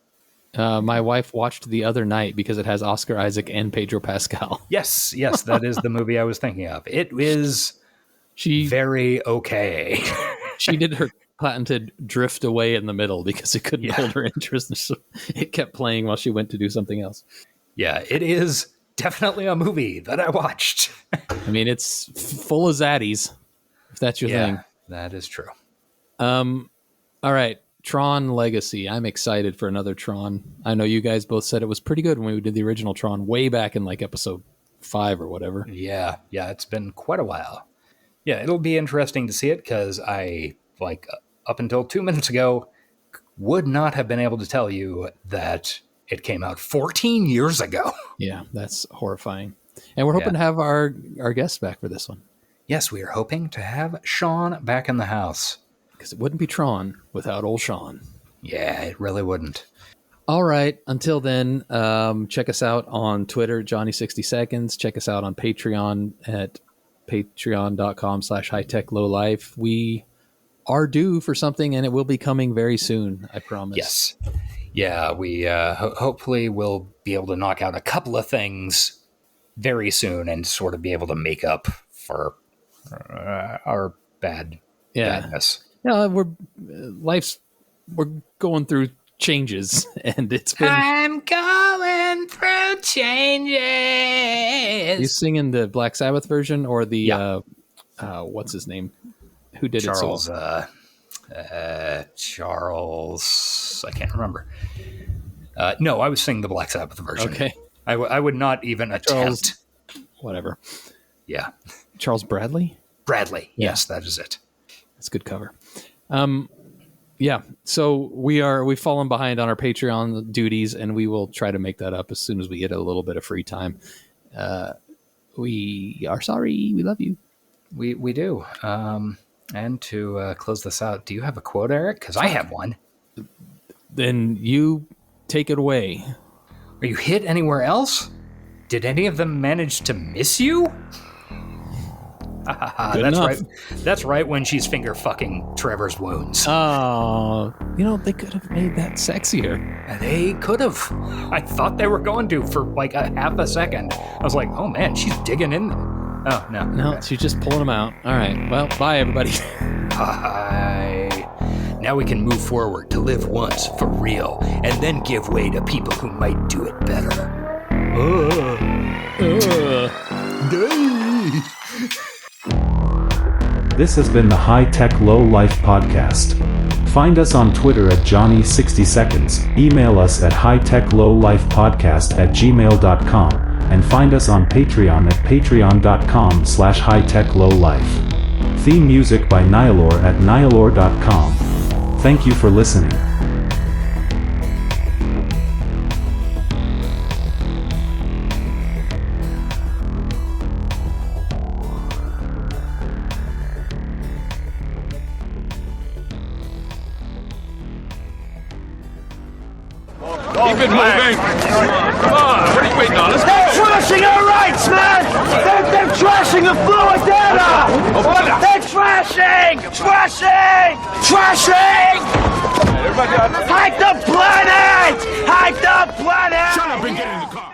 my wife watched the other night because it has Oscar Isaac and Pedro Pascal. Yes, that is the movie I was thinking of. It is very okay. She did her patented drift away in the middle because it couldn't hold her interest. So it kept playing while she went to do something else. Yeah, it is definitely a movie that I watched. I mean, it's full of zaddies, if that's your thing. That is true. All right. Tron Legacy. I'm excited for another Tron. I know you guys both said it was pretty good when we did the original Tron way back in like episode 5 or whatever. Yeah, it's been quite a while. Yeah, it'll be interesting to see it because I, like, up until 2 minutes ago, would not have been able to tell you that it came out 14 years ago. Yeah, that's horrifying. And we're hoping to have our guests back for this one. Yes, we are hoping to have Sean back in the house. Because it wouldn't be Tron without old Sean. Yeah, it really wouldn't. All right. Until then, check us out on Twitter, Johnny60seconds. Check us out on Patreon at patreon.com/hightechlowlife. We are due for something, and it will be coming very soon, I promise. Yes. Yeah, we hopefully will be able to knock out a couple of things very soon and sort of be able to make up for our badness. Yeah, we're going through changes, and it's been. I'm going through changes. You singing the Black Sabbath version or the what's his name? Who did Charles, it? So? Charles, I can't remember. No, I was singing the Black Sabbath version. Okay, I would not even attempt. Whatever. Yeah, Charles Bradley. Yes, that is it. That's a good cover. Yeah, so we've fallen behind on our Patreon duties, and we will try to make that up as soon as we get a little bit of free time. We are sorry. We love you. We do. And to close this out, do you have a quote, Eric? Because I have one. Then you take it away. Are you hit anywhere else? Did any of them manage to miss you? That's right. That's right when she's finger fucking Trevor's wounds. Oh, they could have made that sexier. They could have. I thought they were going to for like a half a second. I was like, oh man, she's digging in there. Oh, no. No, she's just pulling them out. All right. Well, bye, everybody. Bye. Now we can move forward to live once for real and then give way to people who might do it better. This has been the High Tech Low Life podcast. Find us on Twitter at Johnny60seconds, email us at hightechlowlifepodcast@gmail.com, and find us on Patreon at patreon.com/hightechlowlife. Theme music by Nihilor at nihilor.com. Thank you for listening. it moving! Come on, what are you waiting on? Let's go! They're trashing our rights, man! They're trashing the fluid data! They're trashing! Hide the planet! Hide the planet! Shut up and get in the car!